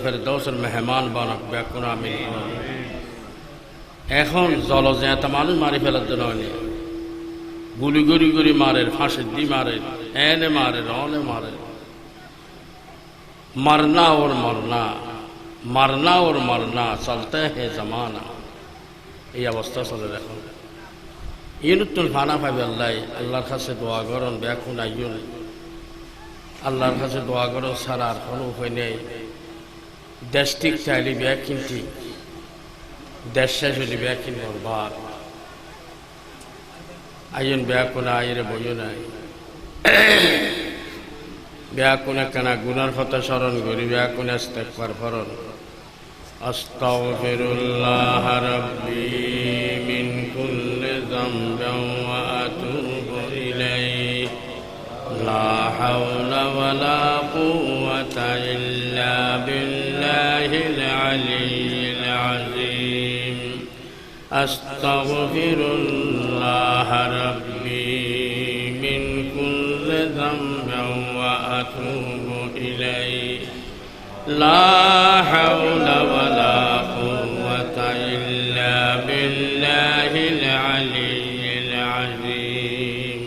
ফেরদৌসের মেহমান বানাক ব্যাকুন আমিন। এখন জলজেতা মানুষ মারি ফেলার জন্য গুলি গুলি গুলি মারে, ফাঁসি দি মারে, এনে মারে, রনে মারে, मरना और मरना, मरना और मरना चलते है जमाना। এই অবস্থা চলে এখন ইনুতুল ফানা পাবে আল্লাহ। আল্লাহর কাছে দোয়া করুন, ব্যাকুন আইয়ুন, আল্লাহর কাছে দোয়া করুন ছাড়া আর কোনো উপায় নেই। দেশ ঠিক চাইলে ব্যাগ কিনতি, দেশ শেষ হলে ব্যাগ কিনব বার আইয়ুন ব্যাকুন আইরে বইও নাই ব্যাকুনে কানা গুনার কথা স্মরণ করি, ব্যাকুনে ইস্তেগফার করুন। আস্তাগফিরুল্লাহ রাব্বি মিন কুল্লি যামবিন ওয়া আতুবু ইলাইহি লা হাওলা ওয়ালা কুওয়াতা ইল্লা বিল্লাহিল আলিয়্যিল আযীম। আস্তাগফিরুল্লাহ রাব্বি মিন কুল্লি যামবিন ওয়া আতুবু ইলাইহি লা হাওলা ওয়ালা কুওয়াতা ইল্লা বিল্লাহিল আলিয়্যিল আযীম।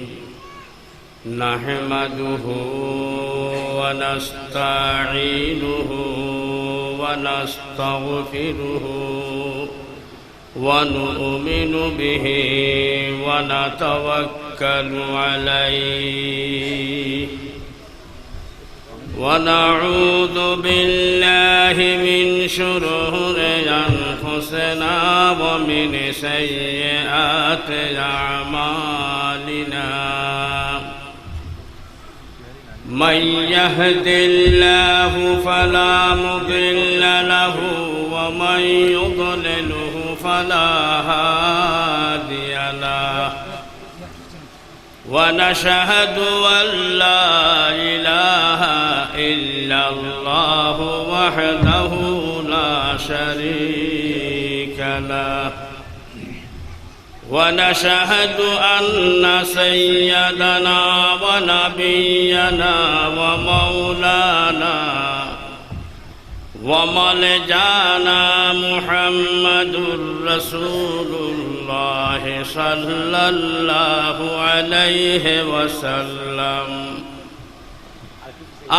নাহমাদুহু ওয়া নাস্তাঈনুহু ওয়া নাস্তাগফিরুহু ওয়া নু'মিনু বিহি ওয়া নাতাওয়াক্কালু আলাইহি ونعوذ بالله من شرور أنفسنا ومن سيئات أعمالنا. من يهد الله فلا مضل له ومن يضلله فلا هادي له. ونشهد أن لا إله إلا الله وحده لا شريك له. ونشهد أن سيدنا ونبينا ومولانا وملجانا محمد رسول الله صلى الله عليه وسلم.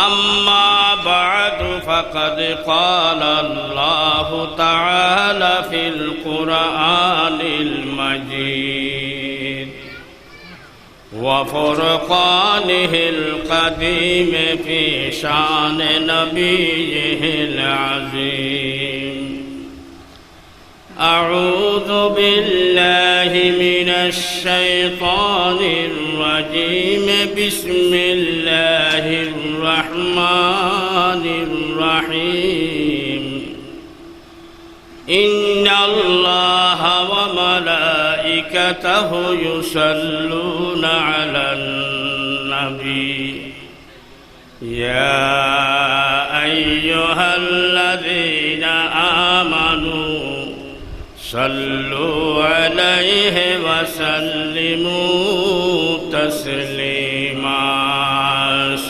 أما بعد فقد قال الله تعالى في القرآن المجيد وفرقانه القديم في شان نبيه العظيم. أعوذ بالله من الشيطان الرجيم. بسم الله الرحمن الرحيم. إن الله وملائكته يصلون على النبي يا أيها الذين آمنوا صلوا عليه وسلموا تسليما.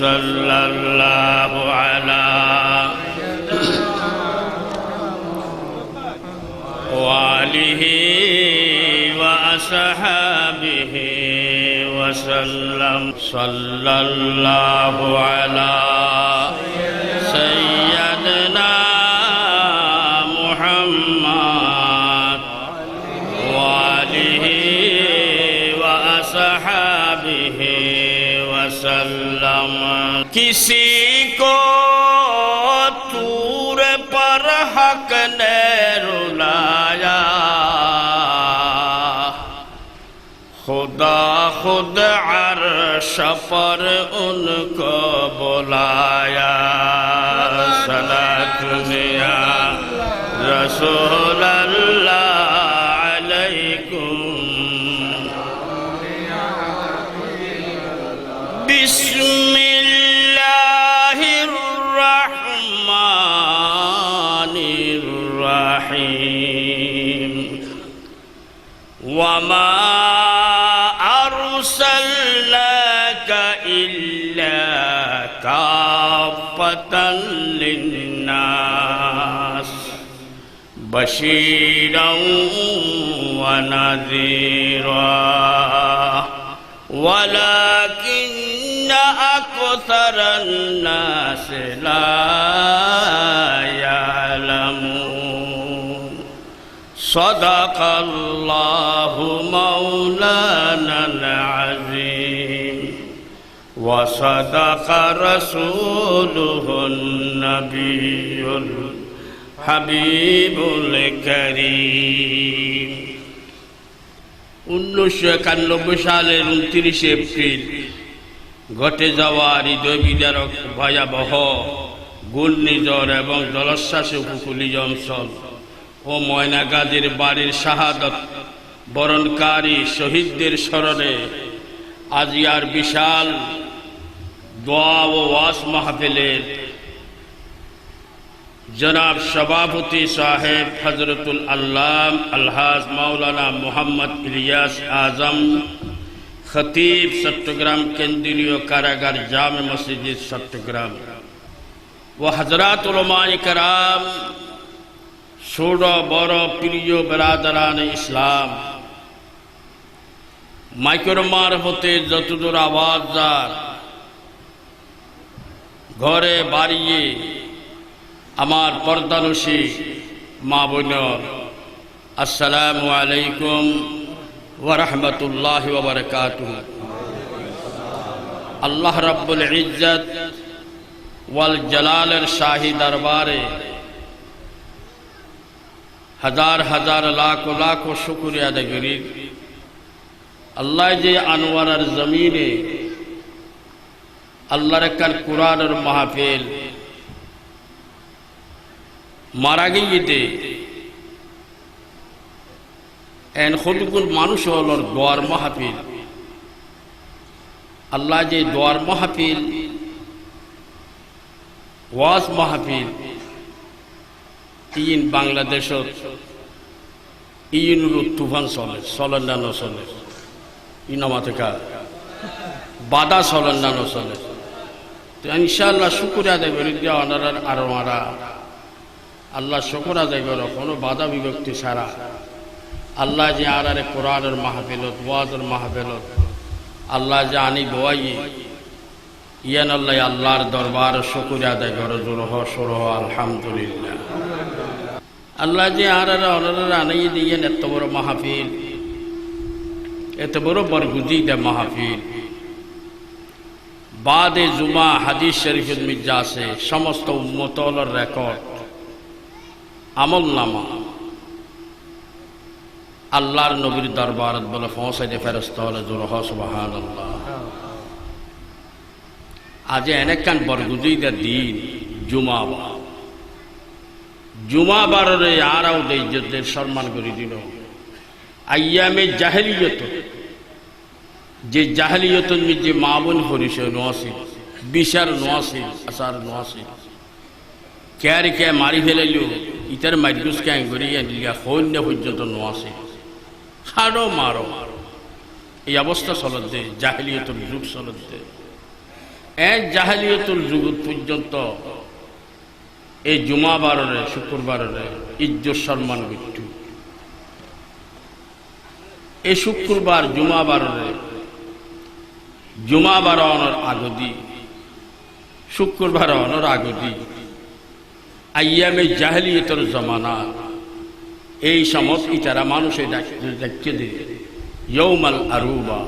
صلى الله على وآله وأصحابه وسلم. صلى الله على سيدنا محمد وآله وأصحابه वसल्लम। किसी को तूर पर हक ने रुलाया, खुदा खुद अर्श पर उनको बुलाया। सलात या रसूल अल्लाह अलैकुम। बिस्मिल्लाहिर रहमानिर रहीम। वमा अरसलनाका इल्ला काफ़तन लिन्नास بشيرا ونذيرا ولكن أكثر الناس لا يعلمون صدق الله مولانا العظيم وصدق رسوله النبي الحبيب الكريم 1991 সালের 29 এপ্রিল ঘটে যাওয়া হৃদয় বিদারক ভয়াবহ ঘূর্ণিঝড় এবং জলোচ্ছ্বাসে উপকূলীয় অঞ্চল ও ময়নাগাজীর বাড়ির শাহাদত বরণকারী শহীদদের স্মরণে আজিয়ার বিশাল দোয়া ও ওয়াজ মাহফিলের জনাব সভাপতি সাহেব হযরতুল আল্লাম আলহাজ মাওলানা মুহাম্মদ ইলিয়াস আজম খতিব চট্টগ্রাম কেন্দ্রীয় কারাগার জামে মসজিদ চট্টগ্রাম ও হযরত উলামায়ে কেরাম ছোট বড় প্রিয় বেরাদারান ইসলাম মাইক্রো মারফতে যতদূর আওয়াজ যার ঘরে বাড়িয়ে আমার পর্দানসী মা বোনেরা আসসালামু আলাইকুম ওয়া রাহমাতুল্লাহি ওয়া বারাকাতুহু আল্লাহ রাব্বুল ইজ্জত ওয়াল জালালের শাহী দরবারে হাজার হাজার লাখ লাখ শুকরিয়া আদায় করি আল্লাহ যে আনোয়ারের জমিনে আল্লাহর একখান কোরআনের মাহফিল মারা গিয়েতে এন খুদগুল মানুষ হলোর দোয়ার মাহফিল আল্লাহ যে দোয়ার মাহফিল ওয়াজ মাহফিল ইন বাংলাদেশত ইনুর তুফান চলে চলেন না নচলে ইনামাতেকা বাধা চলেন না নচলে তো ইনশাআল্লাহ শুকরিয়া আদায় করি দিয়া অনারার আর মারা আল্লাহ শুকর আদায় করো কোনো বাধা বিভক্তি ছাড়া আল্লাহ যে আরারে কোরআনের মাহফিলত ওয়াজের মাহফিলত আল্লাহ যে আনি দোয়াই ইয়ান আল্লাহ আল্লাহর দরবার শুকরিয়া আদায় করো জোরহ সুরহ আলহামদুলিল্লাহ আল্লাহ যে আরারে অনারারে আনাই দিয়েন এত বড় মাহফিল এত বড় বরগুজিদা মাহফিল বাদে জুমা হাদিস শরীফের মির্জা আছে সমস্ত উম্মতর রেকর্ড আমল নামা আল্লাহর নবীর দরবারত বলে পৌঁছাইতে ফেরেশতা হলে জোরহ সুবহানাল্লাহ আজ এনেকান বরগুজিদা দিন জুমাবার জুমাবারে আরাও দে ইজ্জতের সম্মান করে দিল আইয়ামে জাহেলিয়ত যে জাহেলিয়তন যে মাবুন হরিস নোয়াসি বিশার নোয়াসি আসার নোয়াসি ক্যারে কে মারি ফেলাইল ইতার মাইগুস ক্যাং করিয়া লিয়া সৈন্য পর্যন্ত নোয়াসি খাড়ো মারো এই অবস্থা চলত দে জাহেলিয়তর যুগ চলত দে এক জাহেলিয়তর যুগ পর্যন্ত এই জুমাবারে শুক্রবারে ইজ্জত সম্মান বিট্টু এই শুক্রবার জুমাবার অনর আগদি শুক্রবার অনর আগদি আইয়ামে জাহেলিয়তের জমানা এই সমস্ত ইতারা মানুষে দেখতে দিয়ে ইয়ৌমাল আরুবা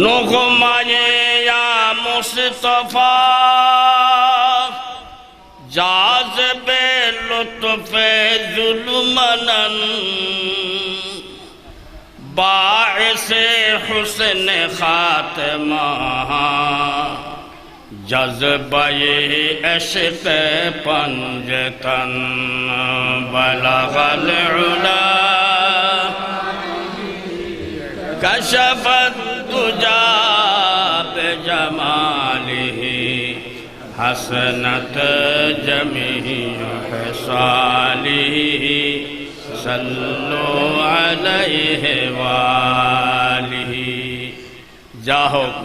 নগমায়ে ইয়া মুস্তাফা জাযবে লুতফে জুলমানান বাঈসে হুসন খাতমা জজবায়ে ইশক পঞ্জতন বলগল উলা কশফত তুজা বিজমালিহি حسنت جميع حصاله صلوا عليه وآله যা হোক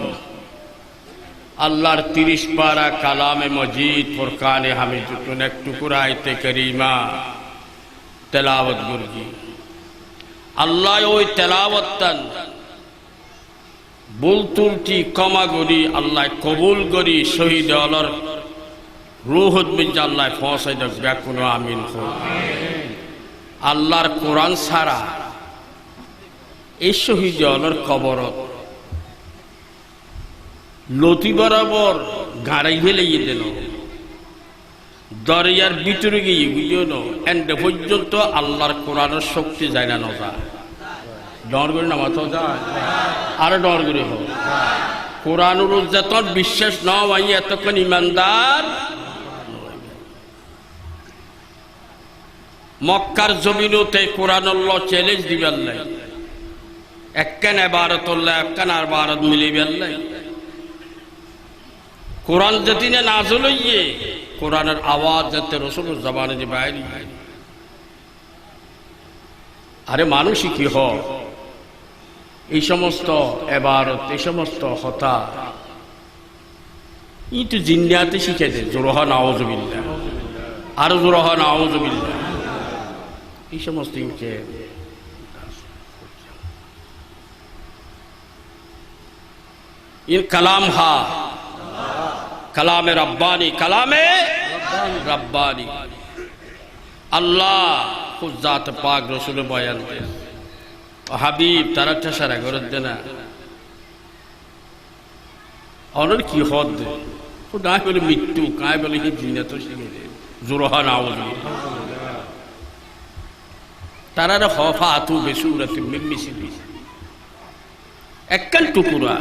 আল্লাহর 30 পারা কালামে মজিদ ফুরকানে হামিদ এক টুকরা আয়াতে কারীমা তেলাওয়াত করছি। আল্লাহ ওই তেলাওয়াতটান ভুল ত্রুটি ক্ষমা করি, আল্লাহ কবুল করি, শহীদ আল্লাহর রূহত মিজ আল্লাহ পৌঁছাই দেখ ব্যাকুন আমিন। আল্লাহর কোরআন ছাড়া এই শহীদ আল্লাহর কবরত লতি বরাবর গাড়াই ফেলে দিল, দরিয়ার ভিতরে গিয়ে বুঝিও এন্ডে পর্যন্ত আল্লাহর কোরআনের শক্তি যায় না নজা ডর করে নামাজ যায় আরো ডর করে হোক কোরআনুর যত বিশ্বাস ন ভাই এতক্ষণ ইমানদার। মক্কার জমিনতে কোরআনুল্লাহ চ্যালেঞ্জ দিবেন নাই, একখান এবারতুল্লাহ একখান আর বারত মিলিবেন নাই। কোরআন যেদিনে নাযিল হইয়ে কোরআনের আওয়াজ যাতে রাসূলের জবানে যে বাইরে, আরে মানুষই কি হয় এই সমস্ত এবারত এই সমস্ত কথা ই তো জিন্নাতে শিখে দেয়। জোরহা নাউযুবিল্লাহ, আরো জোরহা নাউযুবিল্লাহ। এই সমস্ত ইনকে ইন কালাম হা কালামে রব্বানি, কালামে রব্বানি। আল্লাহ খুদ জাত পাক রসুল বয়ান দে হাবিব তারা ঠেসারা করে দে না অনর কি হদ দে কায় বলে মৃত্যু, কায় বলে কি জিন্নাত শিখে দে জোরহা নাউযুবিল্লাহ। তারার হফা আতু বেসুরাতি মিমিসিবি একখান টুকুরা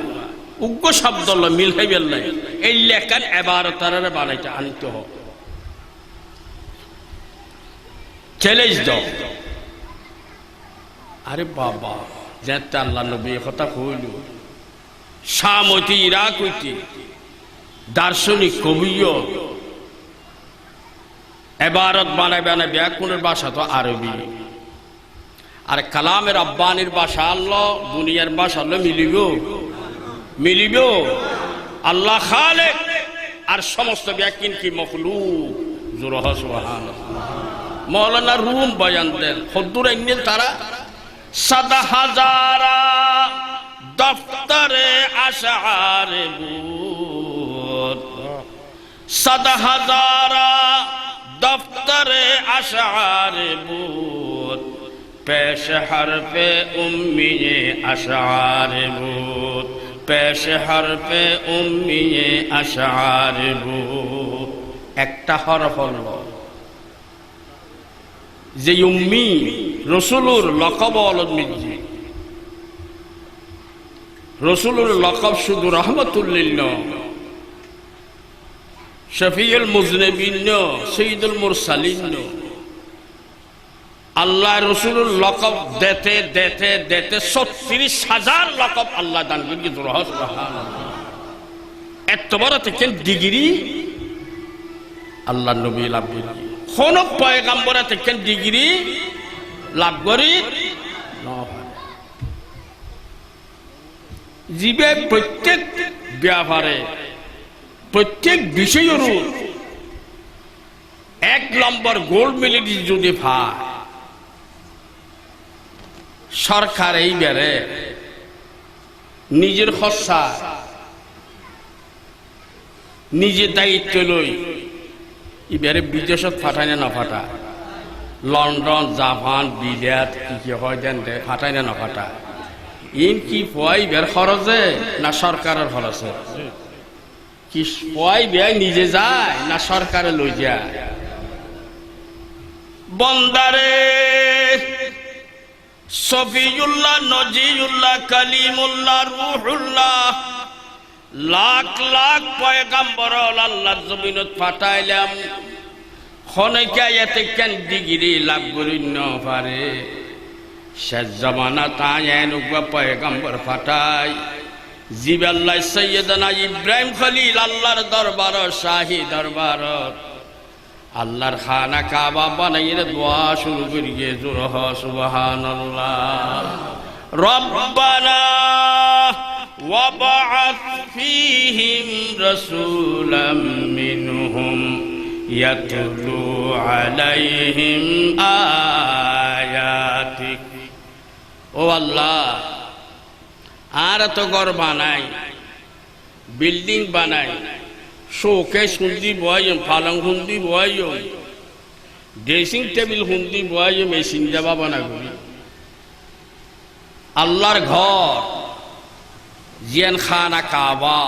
উগ্র শব্দ মিল হইবেন নাই এই লেখান এবার তারা বানাইতে আনতে হোক চ্যালেঞ্জ দাও। আরে বাবা যেতে আল্লাহ নবী কথা কইল শাম হইতে ইরাক হইতে দার্শনিক কবিও এবারত বানায় বানায় ব্যাকরণের ভাষা তো আরবি, আর কালামের রব্বানির ভাষা আল্লাহ দুনিয়ার ভাষা আল্লাহ মিলিব। আল্লাহ খালেক আর সমস্ত ব্যাকিন কি মখলুক। জোরহ সুবহানাল্লাহ। মৌলানা রুম বয়ান দেন হদ্দুর একদিন তারা সাদা হাজারা দফতরে আশআরে বুদ, সাদা হাজারা দফতরে আশআরে বুদ, পেশ হরফে উম্মিয়ে আশআরে বুদ, পেশ হরফে উম্মিয়ে আশআরে বুদ। একটা হরফ হল যে উম্মি রসুলুর লকব অলমিজি, রসুলুর লকব শুধু রহমতুল্লিল শফিউল মুজনিবিন সৈয়দুল মুরসালিন। আল্লাহ রসুলুর লকব দেতে দেতে দেতে ৩৬,০০০ লকব আল্লাহ দান করি। এত বড় থেকে ডিগ্রি আল্লাহ নবী লাভ করি, কোন পয়গাম্বর থেকে ডিগ্রি লাভ করি জীবে প্রত্যেক ব্যাপারে প্রত্যেক বিষয়ের ১ নম্বর গোল্ড মেডেল যদি পায় সরকার এইবারে নিজের খরচা নিজের দায়িত্ব লই এবারে বিদেশত ফাটায় না ফাটা, লন্ডন জাপান বিলেত কি হয় দেন ফাটায় না ফাটা, ইন কি পয় বের খরচে না সরকারের খরচে, কি পয় ব্যয় নিজে যায় না সরকারে লই যায়। বন্দারে সফিউল্লাহ নজিউল্লাহ কালিমুল্লাহ রূহুল্লাহ লাখ লাখ পয়গাম্বর আল্লাহর জমিনত পাঠাইলাম, খনকে এতে কেন ডিগ্রি লাভ করি ন পারে। শেষ জমানা তাই এনুকা পয়গাম্বর পাঠাই জিবাল্লাহ সৈয়দনা ইব্রাহিম খলিল আল্লাহর দরবার শাহী দরবার আল্লাহর খানা কাবা বানাইয়ে দোয়া শুরু করিয়ে জোরহ সুবহানাল্লাহ। রব্বানা وبعث فيهم رسولا منهم يتلو عليهم آياتك ও আল্লাহ আর তো ঘর বানাই বিল্ডিং বানাই শোকেস হুন্দি বয়াইম পালং হুন্দি বয়াইম ড্রেসিং টেবিল হুন্দি বয়াইম এই সিন্দাবা বানাগুলি আল্লাহর ঘর জিয়ান খানা কাবা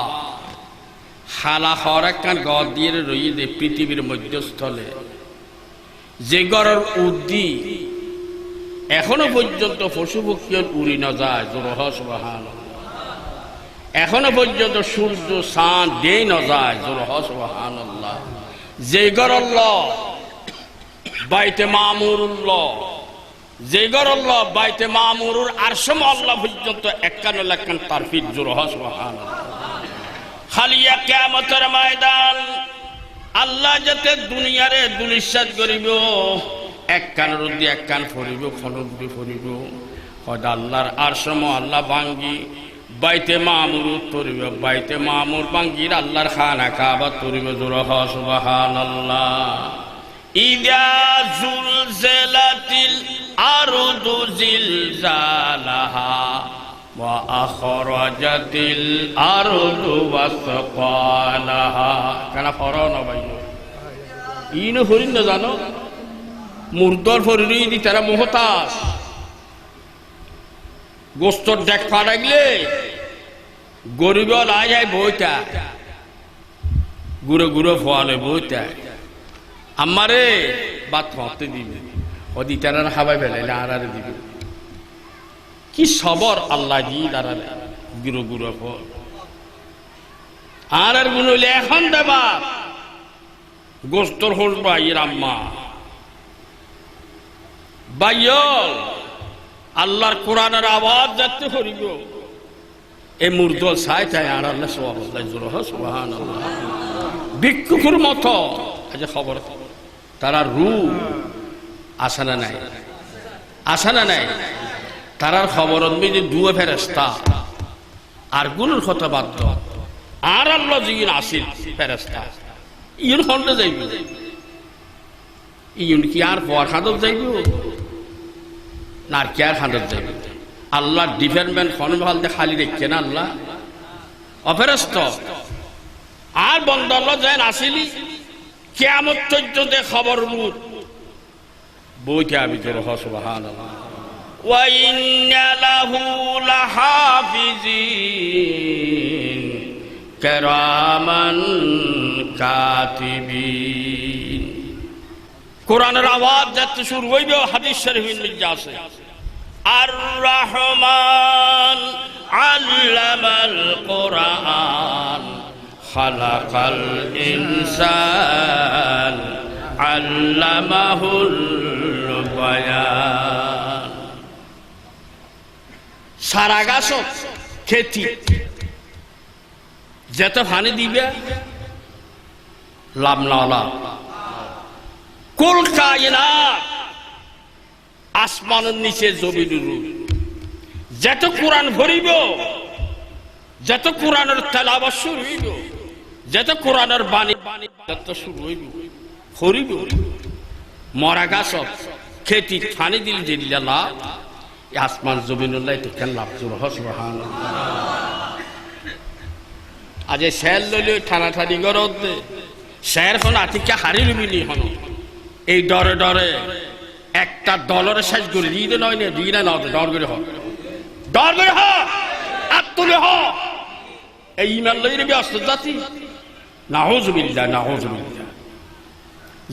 খালা হর একখান ঘর দিয়ে রয়ে দে পৃথিবীর মধ্যস্থলে যে ঘরের উদ্দি এখনো পর্যন্ত পশু পক্ষী উড়ি না যায় জোরহ সুবহানাল্লাহ এখনো পর্যন্ত সূর্য চাঁদ দেই না যায় জোরহ সুবহানাল্লাহ যে ঘর আল্লাহ বাইতে মামুরুল্লাহ যে ঘর আল্লাহ বাইতে মামুরুর আরশম আল্লাহ পর্যন্ত একান্ন লাখান তারফিক জোরহ সুবহানাল্লাহ খালিয়া কিয়ামতের ময়দান আল্লাহ যাতে দুনিয়ারে দুলিশাত করিব এক কানের উদ্দি এক কান ফরিব ফলুদ্দি ফরিব হয়তো আল্লাহর আরশম আল্লাহ ভাঙ্গি বাইতে মামুর তরিব বাইতে মামুর ভাঙ্গির আল্লাহর খানা কাবা তরিব জোরহ সুবহানাল্লাহ ইদা জুলজিলাতিল আরদু জিলজালাহা ওয়া আখরাজাতিল আরদু ওয়াসকালাহা কানা ফরন ভাই ইনো ফরিন না জানো মুর্দর ফরিরি দি তারা মোহতাজ গোস্তর দেখ ফাড়াইলে গরিব লাই যায় বইটা গুঁড়ো গুঁড়ো ফোয়ালে বইটা আমারে বাত হতে দিবে ওদি তারা হাবাই ফেলাইলে আর দিবে কি সবর আল্লাহ জি দাঁড়ালে গুঁড়ো গুঁড়ো ফল আর গুনলে এখন দেবা গোস্তর হোল ভাইয়ের আম্মা বাইয়ল আল্লাহর কোরআনের আওয়াজ যাতে করিব এই মুর্দল ছাই চাই আর আল্লাহ সুবহানাল্লাহ ভিক্ষুকের মতো আচ্ছা খবর তারা রু আসানা নাই আসানা নাই তারার খবর যে দুয়ে ফেরেস্তা আর গুলোর কথা বাধ্য আর আল্লাহ জিন আসিল ফেরেস্তা ইউন খন্ডে যাইব ইউন কি আর পর খাদত যাইব না আর কি আর খাদত যাইব আল্লাহ ডিপার্টমেন্ট ফনভাল দিয়ে খালি রেখছে না আল্লাহ অফেরস্ত আর বন্দর যায় আসিলি কিয়ামত পর্যন্ত খবর রুট বইকে আমি তোর সুবহানাল্লাহ ওয়া ইন্না লাহু লাহাফিজিন কিরামান কাতিবিন কোরআনের আওয়াজ যাতে শুরু হইবে হাদিস শরীফের মধ্যে আছে আর রহমান আল্লামাল কোরআন খালাকাল ইনসান আল্লামাহুল বায়ান সারা গাছ খেতি যেত পানি দিবে লাভ না লাভ কুল কায়নাত আসমানের নিচে জমিনের যত কোরআন ভরিব যত কোরআনের তেলাওয়াত শুরু হইব যত কোরআনের বাণী যত শুরু হইব ভরিব মরা গাছ খেতি পানি দিল যে দিলে লাভ আসমান জমিনুল্লাহ থেকে লাভ জোর সুবহানাল্লাহ আজ শের লইলে ঠানাঠানি গরদ শের হন আতিকা হারি লুবিনি হন এই ডরে ডরে একটা ডলার শেষ করে দিয়ে নয় না দিয়ে না ডর করে হোক ডর করে হোক আত্মলে হোক এই ইমান লইরে ব্যস্ত জাতি নাউজুবিল্লাহ নাউজুবিল্লাহ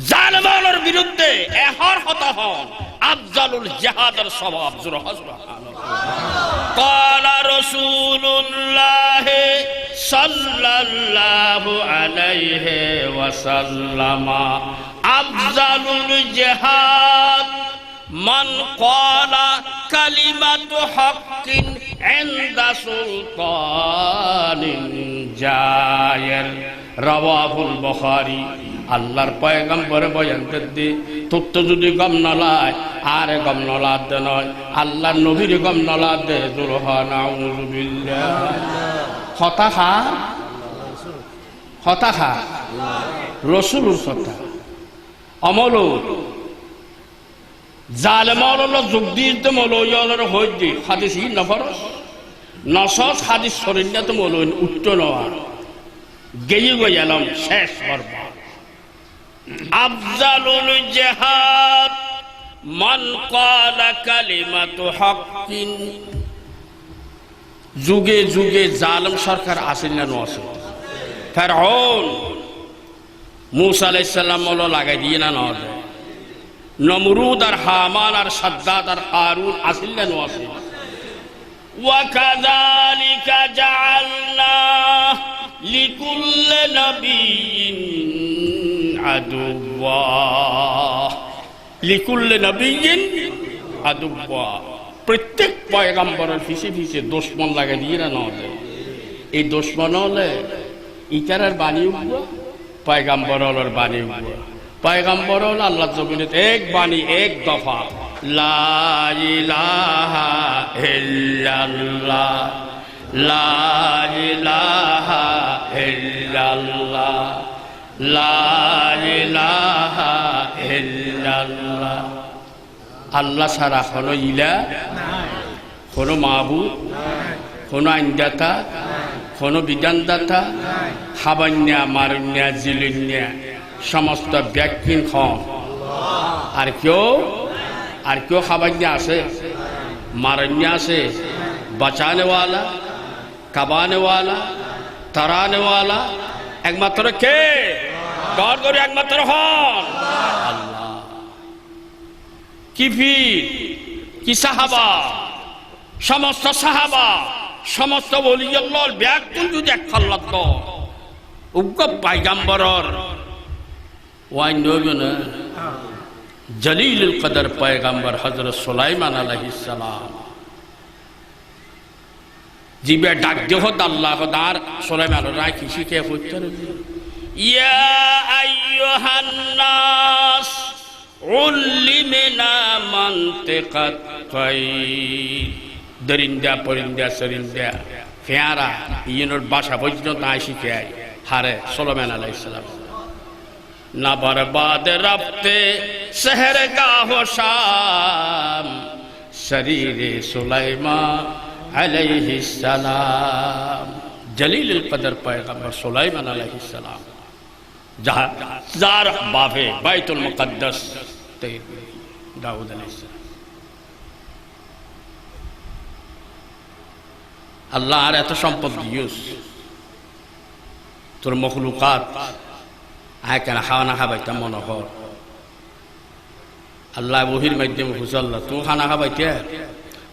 জালেমানের বিরুদ্ধে এহর হতা হন আফজালুল জিহাদের সওয়াব জোর সুবহানাল্লাহ ক্বালা রাসূলুল্লাহ সাল্লাল্লাহু আলাইহি ওয়াসাল্লাম আফজালুল জিহাদ মান ক্বালা কালিমাতু হাক্কিন ইনদা সুলতানিন জায়ের রাওয়াহুল বুখারী আল্লাহর পয়গম্বরে বয়ান দি তোর যদি গম নলায় আরে গম নলাদ দে নয় আল্লাহর নবীর গম নলাদ দে হতাশা রসুলুর কথা অমল জালেমল যোগ দিতে মৌলর হয়ে দি হাদিস ই নফরস নসস হাদিস শরীরটা তো মৌল উচ্চ নওয়া গেয়ে গেলাম শেষ করব আফজালুল জিহাদ মান ক্বালা কালিমাতু হাক্কিন যুগে যুগে জালেম সরকার আসেন না নসে ফেরাউন মুসা আলাইহিস সালাম মৌল লাগাই দিয়ে না নয় নমরুদ আর হামান আর সাদ্দাদ আর কারুন আসেন না নসে وكذلك جعلنا لكل نبي عدوا لكل نبي عدوا প্রত্যেক পয়গম্বরের পিছে পিছে দুশমন লাগাই দিয়ে না নয় এই দুশমন হলে ইতারের বাণী উঠব পয়গম্বর হলের বাণী উঠব পয়গম্বর হল আল্লাহ জমিনে এক বাণী এক দফা লা ইলাহা ইল্লাল্লাহ লা ইলাহা ইল্লাল্লাহ লা ইলাহা ইল্লাল্লাহ আল্লাহ ছাড়া কোনো ইলা কোনো মাবুদ কোনো আইনদাতা কোনো বিধানদাতা হাবান্যা মারণ্যা জিলন্যা সমস্ত ব্যক্তি খন আর কেউ খাবান্যা আছে মারণ্যা আছে বাঁচানে ওয়ালা কাবানে ওয়ালা তারানে ওয়ালা একমাত্র কে গড় করে একমাত্র হন আল্লাহ কি ফির কি সাহাবা সমস্ত সাহাবা সমস্ত ওলিউল্লাহর ব্যাকুল যদি এক খাল্লাত উগ্র পয়গম্বরর ওয়াই নবীনা জলিলুল কদর পয়গম্বর হযরত সুলাইমান আলাইহিস সালাম জিবে ডাক দেহ আল্লাহ দার সুলাইমান রায় কি শিখে উত্তর ইয়া আইয়ুহান নাস উল্লিমনা মানতিকাত তাইর দরিন্দা পরিন্দা সরিন্দা ফেয়ারা ইয়নোর ভাষা পর্যন্ত আই শিখে হারে সুলাইমান আলাইহিস সালাম না বরবাদ রফতে শহর গাহ শাম শরীরে সুলাইমান আলাইহিস সালাম জলিলুল কদর পয়গম্বর সুলাইমান আলাইহিস সালাম যার বাপে বাইতুল মুকদ্দাস দাউদ আলাইহিস সালাম আল্লাহ আর এত সম্পদ দিয়স তোর মখলুকাত আয় কেন খাওয়া খাবাইতাম মনোহর আল্লাহ বহির মাধ্যমে হুসল্লা তুমি খানা খাবাইতে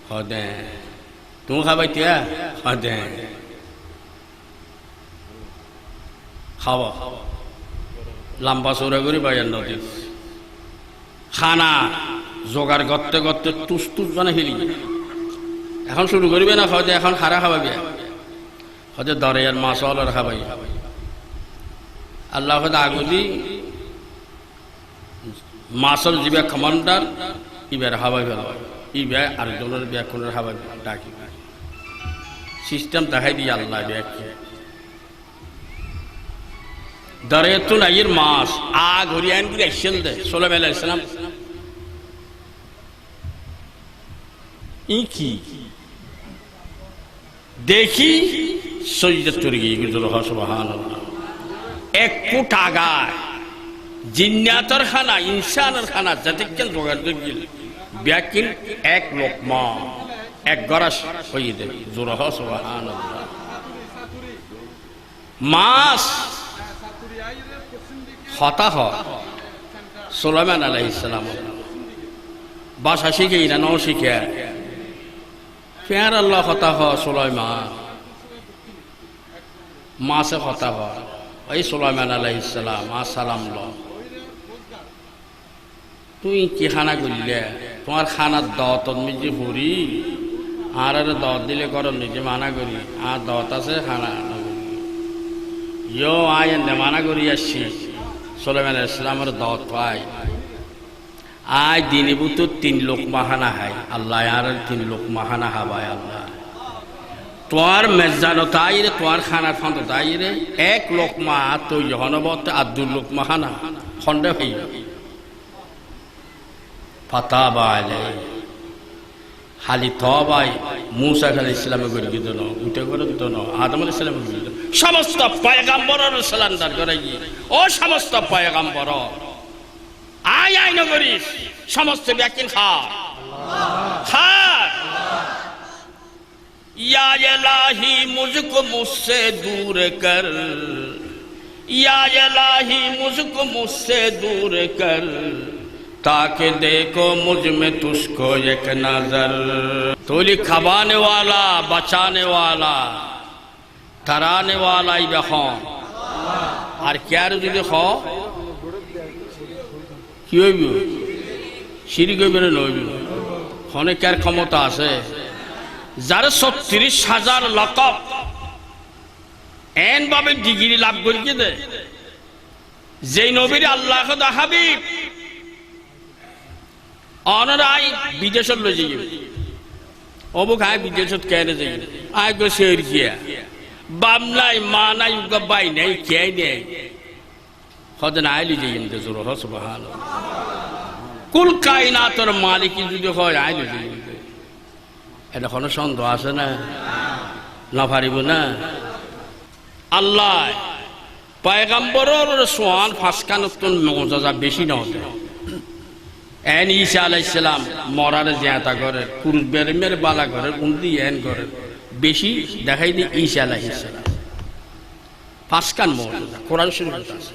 হদে তুমি খাবাইতে হদে খাওয়া লম্বা চৌড়া করে বাইয়ার নদী খানা জোগাড় করতে করতে টুস টুস মানে হেলি এখন শুরু করবে না হদে এখন খারা খাবাইবে হদে দরিয়ার মাছ হলার খাবাই আল্লাহ আগুলি মাসল জিবে কমান্ডার ইবার হাবাই ফেল ইবে আরেকজনের ব্যাকুনের হাবাই ডাকি সিস্টেম দেখাই দিয়ে আল্লাহ ব্যাখ্যা দরিয়াতুল আইয়ের মাছ আগ হরিয়ান করে আসছেন দে সুলাইমান আলাইহিস সালাম ই কি দেখি সজদা করে গিয়ে সুবহানাল্লাহ এক ফুট আগায় জিন্নাতর খানা ইনসানের খানা যতক্ষণ জোগাড় করে ব্যাকিন এক লোকমা এক গরাস হয়ে দেবে জোরহ সুবহানাল্লাহ মাস হতাহ সুলাইমান আলাইহিস সালাম ভাষা শিখে না নও শিখে ফের আল্লাহ হতাহ সুলাইমান মাসে হতাহ ওই সুলাইমান আলাইহিস সালাম আসসালাম ল তুই কি খানা করলে তোমার খানার দাওয়াত নিজে ভরি আর দাওয়াত দিলে করো নিজে মানা করি আর দাওয়াত আছে খানা ইয়ো আয় মানা করি আসছি সুলাইমান আলাইহিস সালামের দাওয়াত পায় আয় দিনে বুতো 3 লোক মাহানা হয় আল্লাহ আর 3 লোক মাহানা হাবায় আল্লাহ তোর মেজানো তাই রে তোর খানার ফান্ত তাই রে 1 লোক মা তো জহনবত আর 2 লোক মাহানা খন্ডে ভাই ফাতাবা আলাই খালি তবাই মুসা আলাইহিস সালামের করে দিল উঠে করে দিত না আদম আলাইহিস সালামের করে দিল সমস্ত পয়গম্বরের সালান্ডার করে ও সমস্ত পয়গম্বর আয় আয় নগরীস সমস্ত ব্যক্তি খা খা या इलाही मुझको मुझसे दूर कर या इलाही मुझको मुझसे दूर कर ताकि देखो मुझ में तुझको एक नजर तोली खबाने वाला बचाने वाला तराने वाला ही देखो और क्या रुझे देखो क्यों भी श्री को मेरे नो भी होने क्या क्षमता আছে যার ৩৬,০০০ লকব এন ভাবে ডিগ্রি লাভ করিয়ে দে যেই নবীর আল্লাহ খোদা হাবিব অনরাই বিদেশত লৈ যাই অবুক আয় বিদেশত কেন যাই আয় গো শের গিয়া বাম নাই মা নাই গবাই নাই কে নাই খোদা নাই লৈ যাই ইনতে জোর হ সুবহানাল্লাহ কুল কায়নাতের মালিক যদি হয় আয় লৈ যাই এটা কোনো সন্দেহ আছে না না পারিব না আল্লাহ পয়গম্বরের সোয়ান ফাসকান উত্তন মজা বেশি না হতে এন ঈসা আলাইহিস সালাম মরারে জিয়াতা করে পুরুষ বেরেমের বালা করে উন্দি এন করে বেশি দেখাই দি ঈসা আলাইহিস সালাম ফাসকান মজা কোরআন শরীফে আছে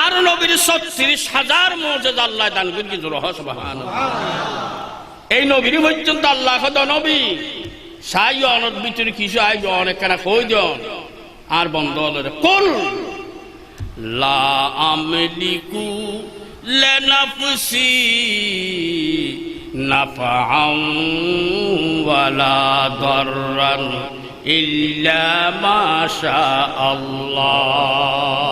আর নবীর ৩৬,০০০ মুজিজা আল্লাহ দান করি জোর সুবহানাল্লাহ এই নবীর পর্যন্ত আল্লাহ খোদা নবী সাই অনত ভিতরে কিছু আই অনেক কেনা কই দেন আর বন্ধ হলো কুল লা আমলিকু লিনাফসি নাফআন ওয়ালা দাররান ইল্লা মা শা আল্লাহ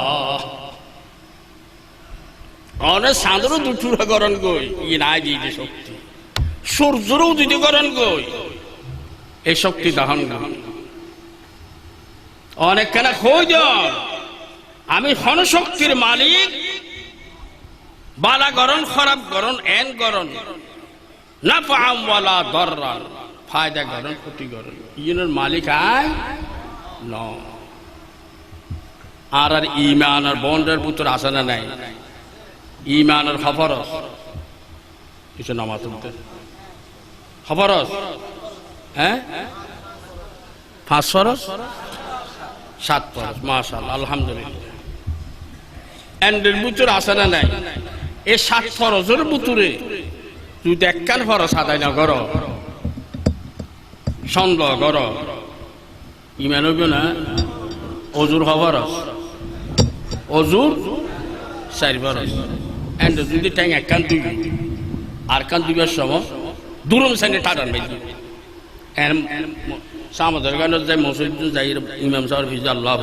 অনে সাদরও দুটুরা করন কই ই নাই দিতে শক্তি সূর্যরও দিতে করেন গই এই শক্তি দাহন অনেক কেনা খোঁজ দেন আমি ক্ষণশক্তির মালিক বালা গরণ খারাপ গরণ এন গরণ না পাম ওয়ালা দররান ফায়দা গরণ ক্ষতি গরণ ইনের মালিক আয় ন আর ঈমান আর বন্ডের পুত্র আছে না নাই ঈমানের খবরস কিছু নামাজ পড়তে খবরস হ্যাঁ 5 ফরজ 7 ফরজ মাশাআল্লাহ আলহামদুলিল্লাহ এন্ডের ভিতর আছে না নাই এই 7 ফরজের ভিতরে তুই একখান ফরজ আদায় না করো সন্দেহ করো ঈমান হইবে না ওযুর খবরস ওযুর 4 ফরজ এন্ড যদি টাইম একখান তুই আর কান দিবার সময় দুরম সাইনে টাটান ভাই এন সামদের গানের যাই মসজিদ যাই ইমাম সাহেব ফিজ আল্লাহ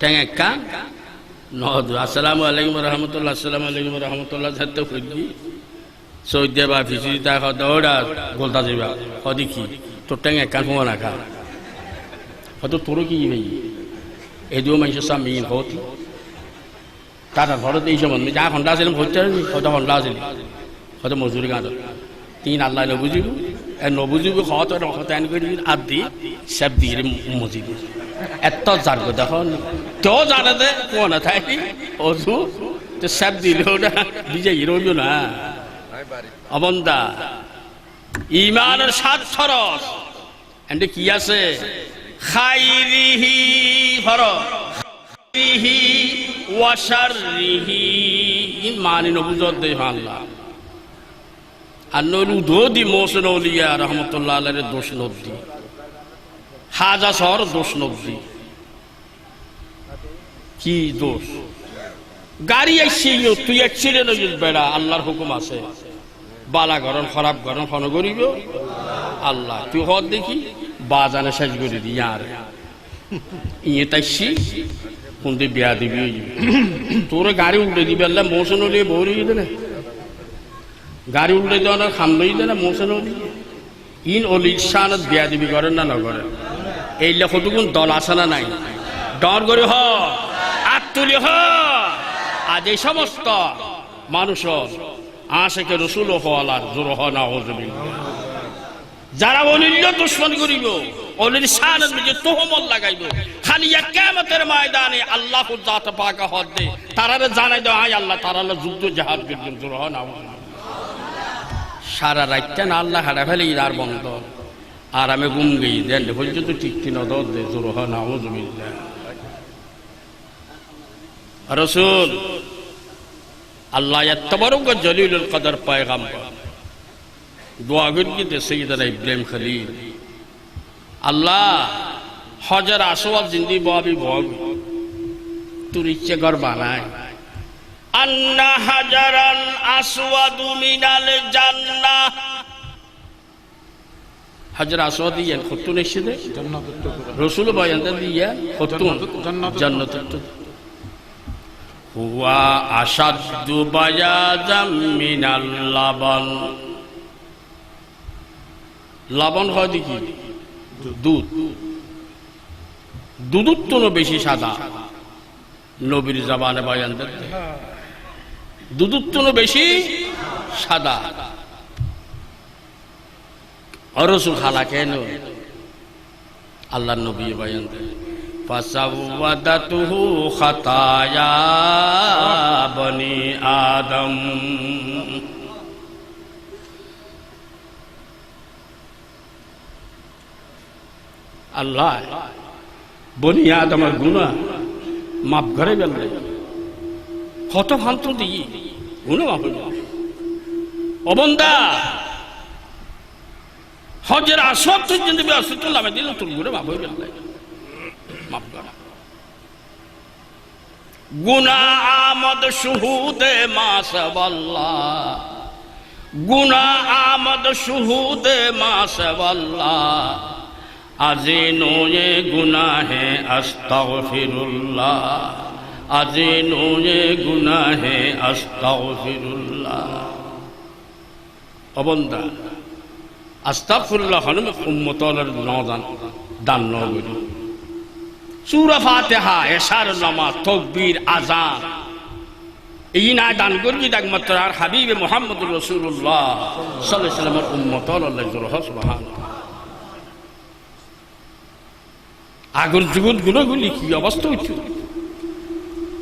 টাইম একখান নহদ আসসালামু আলাইকুম ওয়া রাহমাতুল্লাহ আসসালামু আলাইকুম ওয়া রাহমাতুল্লাহ যাতে কইবি সৌদি বা ফিজি তা দৌড়া গোলতা যাইবা কদি কি তোর টাইম একখান ফোন না খা হয়তো তোর কি ভাই এদিও মানুষের সামনে হতি টাটা ঘরত এই সময় যা ঘন্টা ছিলাম হচ্ছে হয়তো ঘন্টা আসলি হয়তো মজুরি গাঁত 3 আল্লাহ নবুঝিব নবুঝিব হয়তো রকতায়ন করে আর দি সব দিয়ে মজিদ এত জানব দেখো তো জানে দে কোন থাকি অজু তো সব দিলেও না বিজয়ী রইল না অবন্দা ঈমানের 7 ফরজ এন্ড কি আছে খাইরিহি ফরজ খাইরিহি ওয়া শাররিহি মানি নবুজত দে আল্লাহ আর নইল উদোদি মোহসেন আউলিয়া রহমতুল্লাহ আলাইহির দোষ নবদি হাজা শহর দোষ নবদি কি দোষ গাড়ি আইসি তুই অ্যাক্সিডেন্ট হয়ে বেড়া আল্লাহর হুকুম আছে বালা গরম খারাপ গরম ফোন করিব আল্লাহ তুই হদ দেখি বাজানে শেষ করে দি আর ইয়ে তাইছি কোনদি বিয়া দিবি তোরে গাড়ি উল্টে দিবি আল্লাহ মৌসুম হলিয়ে বৌরি দে না গাড়ি উল্টে দেওয়া না খামলই দে না মৌসুম হলি ইন অলির শানত বিয়া দিবি করেন না নগরেন এই কতগুণ দল আসে না নাই ডর করে হ আত্মলি হ আজ এই সমস্ত মানুষ আশেকে রসুল হওয়ালার জোর হ না যারা অলিল্য দুশ্মন করিব অলির শানের মধ্যে তোহমত লাগাইব খালি কিয়ামতের ময়দানে আল্লাহ জাত পাক হদ দে তারারে জানাই দাও আয় আল্লাহ তারালে যুদ্ধ জিহাদ করবেন জোর হ না সারা রাতটা না আল্লাহ হারা ফেলে ইদার বন্ধ আর আমি ঘুম গেই দেন পর্যন্ত ঠিক কিন দর দে জোর হ না রসুল আল্লাহ এত বড় জলিলুল কদর পয়গম্বর দোয়া করি সৈয়দনা ইব্রাহিম খলিল আল্লাহ হজর আসওয়াদ জিন্দি বাবি ভগ তোর ইচ্ছে কর বানায় আন্না হাজারান আসওয়াদু মিনাল জান্নাহ হজর আসওয়াদ ইয়ান খতুন এসে জান্নাতুত রাসূল বয়ান দিয়া খতুন জান্নাতুত হুয়া আশাদ্দু বায়াজাম মিনাল লাবান লবণ হয় দেখি দুধ দুধের তো বেশি সাদা নবীর জবানে বয়ান দিতে দুধের তো বেশি সাদা রাসূল খালা কেন আল্লাহর নবী বয়ান দেন ফাসাওয়াদাতুহু খাতায়া বনি আদম আল্লাহ বনি আদমের গুনাহ মাফ করে বেললে কত ফান্ত দিই গুনাহ মাফ হইল ও বান্দা হজের আসওয়াদ পর্যন্ত বিয়াসুতুল নামে দিল তোর গুনাহ মাফ হইল মাফ করা গুনাহ আমদ শুহুদে মাশাআল্লাহ গুনাহ আমদ শুহুদে মাশাআল্লাহ আজিনোয়ে গুনাহে আস্তাগফিরুল্লাহ আজিনোয়ে গুনাহে আস্তাগফিরুল্লাহ ও বান্দা আস্তাগফিরুল্লাহ হন উম্মতর নদান দান নগরি সূরা ফাতিহা এশার নামাজ তাকবীর আযান এই না দান করবি একমাত্র আর হাবিবে মুহাম্মদুর রাসূলুল্লাহ সাল্লাল্লাহু আলাইহি ওয়াসাল্লামের উম্মতর আল্লাহ সুবহানাল্লাহ আগর যুগত গুণগুলি কি অবস্থা হইছে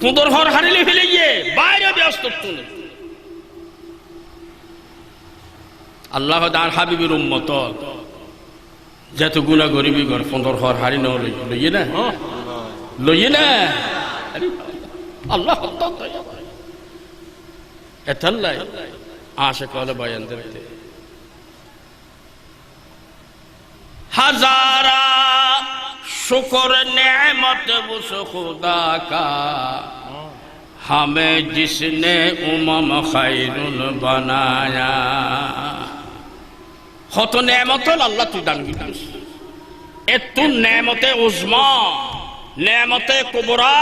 তোদের ঘর হারিলে ফেলে গিয়ে বাইরে ব্যস্ত তুলে আল্লাহ তার হাবিবের উম্মত যত গুণা গরিবি ঘর তোদের ঘর হারি না লইয়ে না আল্লাহ এতাল্লাই আশা কলে বয়ান দিতে হাজারা शुक्र नेमत उस खुदा का हमें जिसने उमम खैरुल बनाया কত নেমত আল্লাহ তুই দান করিস এত নেমতে উজমা নেমতে কুবরা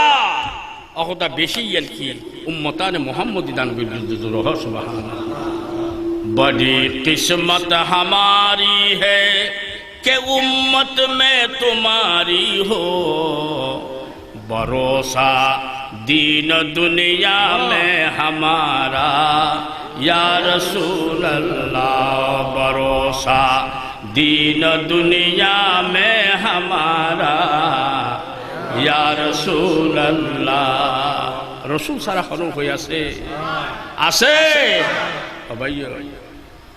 অহদা বেশি এল কি উম্মতানে মুহাম্মদি দান করিস সুবহানাল্লাহ বড়ি কিসমত हमारी है कि उम्मत में तुम्हारी हो भरोसा दीन दुनिया में हमारा या रसूल अल्लाह भरोसा दीन दुनिया में हमारा या रसूल अल्लाह रसूल सारा खरो হই আছে আছে ভাই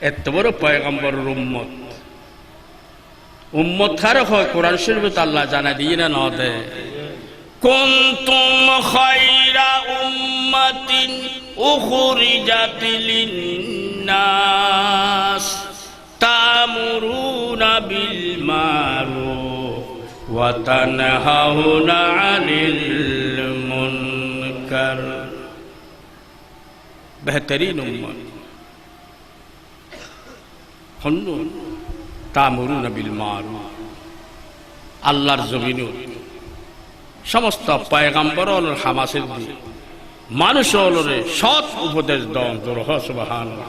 এত বড় পয়গম্বরের উম্মত উম্মত খারে হয় কোরআন শরীফে আল্লাহ জানা দিয়ে না নদে কুনতুম খায়রা উম্মাতিন উখরিজাত লিন-নাস তা'মুরুনা বিল মারুফ ওয়া তানহাউনা আনিল মুনকার বেহতরিন উম্মত হন্নু তা'মুরুনা বিল মারুফ আল্লাহর জমিনে সমস্ত পয়গাম্বর হল হামাসের দিন মানুষ হলরে সৎ উপদেশ দন জোরহ সুবহানাল্লাহ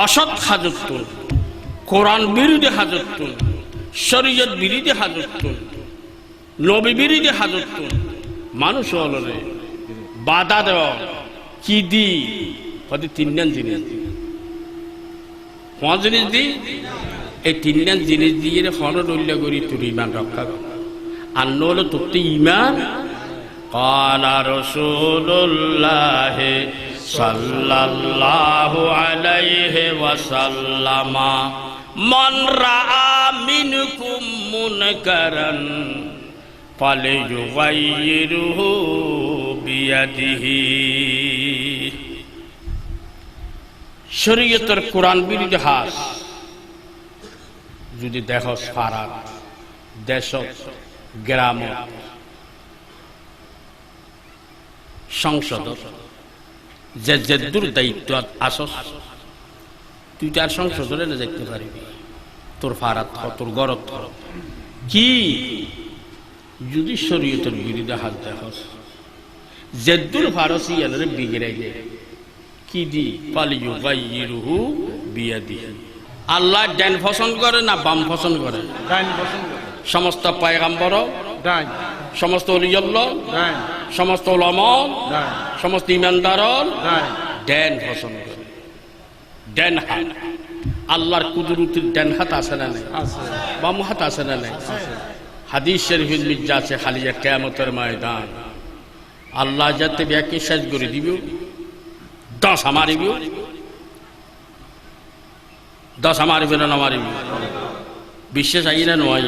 অসৎ হাজতুন কোরআন বিরোধী হাজতুন শরীয়ত বিরোধী হাজতুন নবী বিরোধী হাজতুন মানুষ হলরে বাধা দেওয়া কি দি হতে তিনজন জিনিস দি কোন জিনিস দি এই তিনজন জিনিস দিয়ে হরণ উল্লেখ করি তোর ইমান রক্ষা কর আর নলে তোর তো ইমান قال رسول الله صلى الله عليه وسلم من رأى منكم منكرا فليغيره بيده শরীয়তের কোরআন বিরোধী হাস যদি দেখো ফারাক দেশ গ্রাম সংসদ যে যেদুর দায়িত্ব আসস তুই তার সংসদে না দেখতে পারবি তোর ফারাত তোর গরত কি যদি শরীয়তের বিরুদ্ধে হাত দেখস যেদুর ফারসি এনে বিগড়ে গে কি দি পালিয়ু গাইয়িরুহু বিয়াদিহি আল্লাহ ডান পছন্দ করে না বাম পছন্দ করে ডান পছন্দ করে সমস্ত পয়গাম্বর ডান সমস্ত ওলিয়াল্লাহ ডান সমস্ত উলামা ডান সমস্ত ইমানদার ডান ডান পছন্দ করে ডান হাত আল্লাহর কুদরতের ডান হাত আছে না নাই আছে বাম হাত আছে না নাই হাদিস শরীফের মির্জা আছে খালি কিয়ামতের ময়দান আল্লাহ যাতে ব্যাকে শেষ করে দিব দশ মারিব দশ মারিব না মারিব বিশ্বাস আই না নয়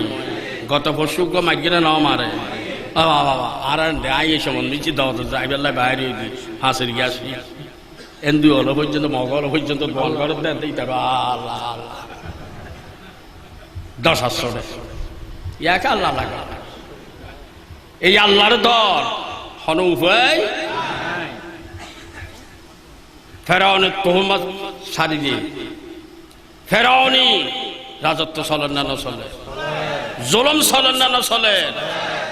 গত পরশু মাইগিনা ন মারে বাবা আর আই এই সময় নিচে দাও তো যাই বেলা বাইরে দি হাসির গ্যাস এন্দু হলো পর্যন্ত মগল পর্যন্ত বল করে দেন এইটা আল্লাহ আল্লাহ 10,000 ইয়াকে আল্লাহ লাগা এই আল্লাহর দল হন উপায় ফেরাউনের তোহমত সারি দিয়ে ফেরাউনি রাজত্ব চলেন না চলে জুলুম চলেন না চলে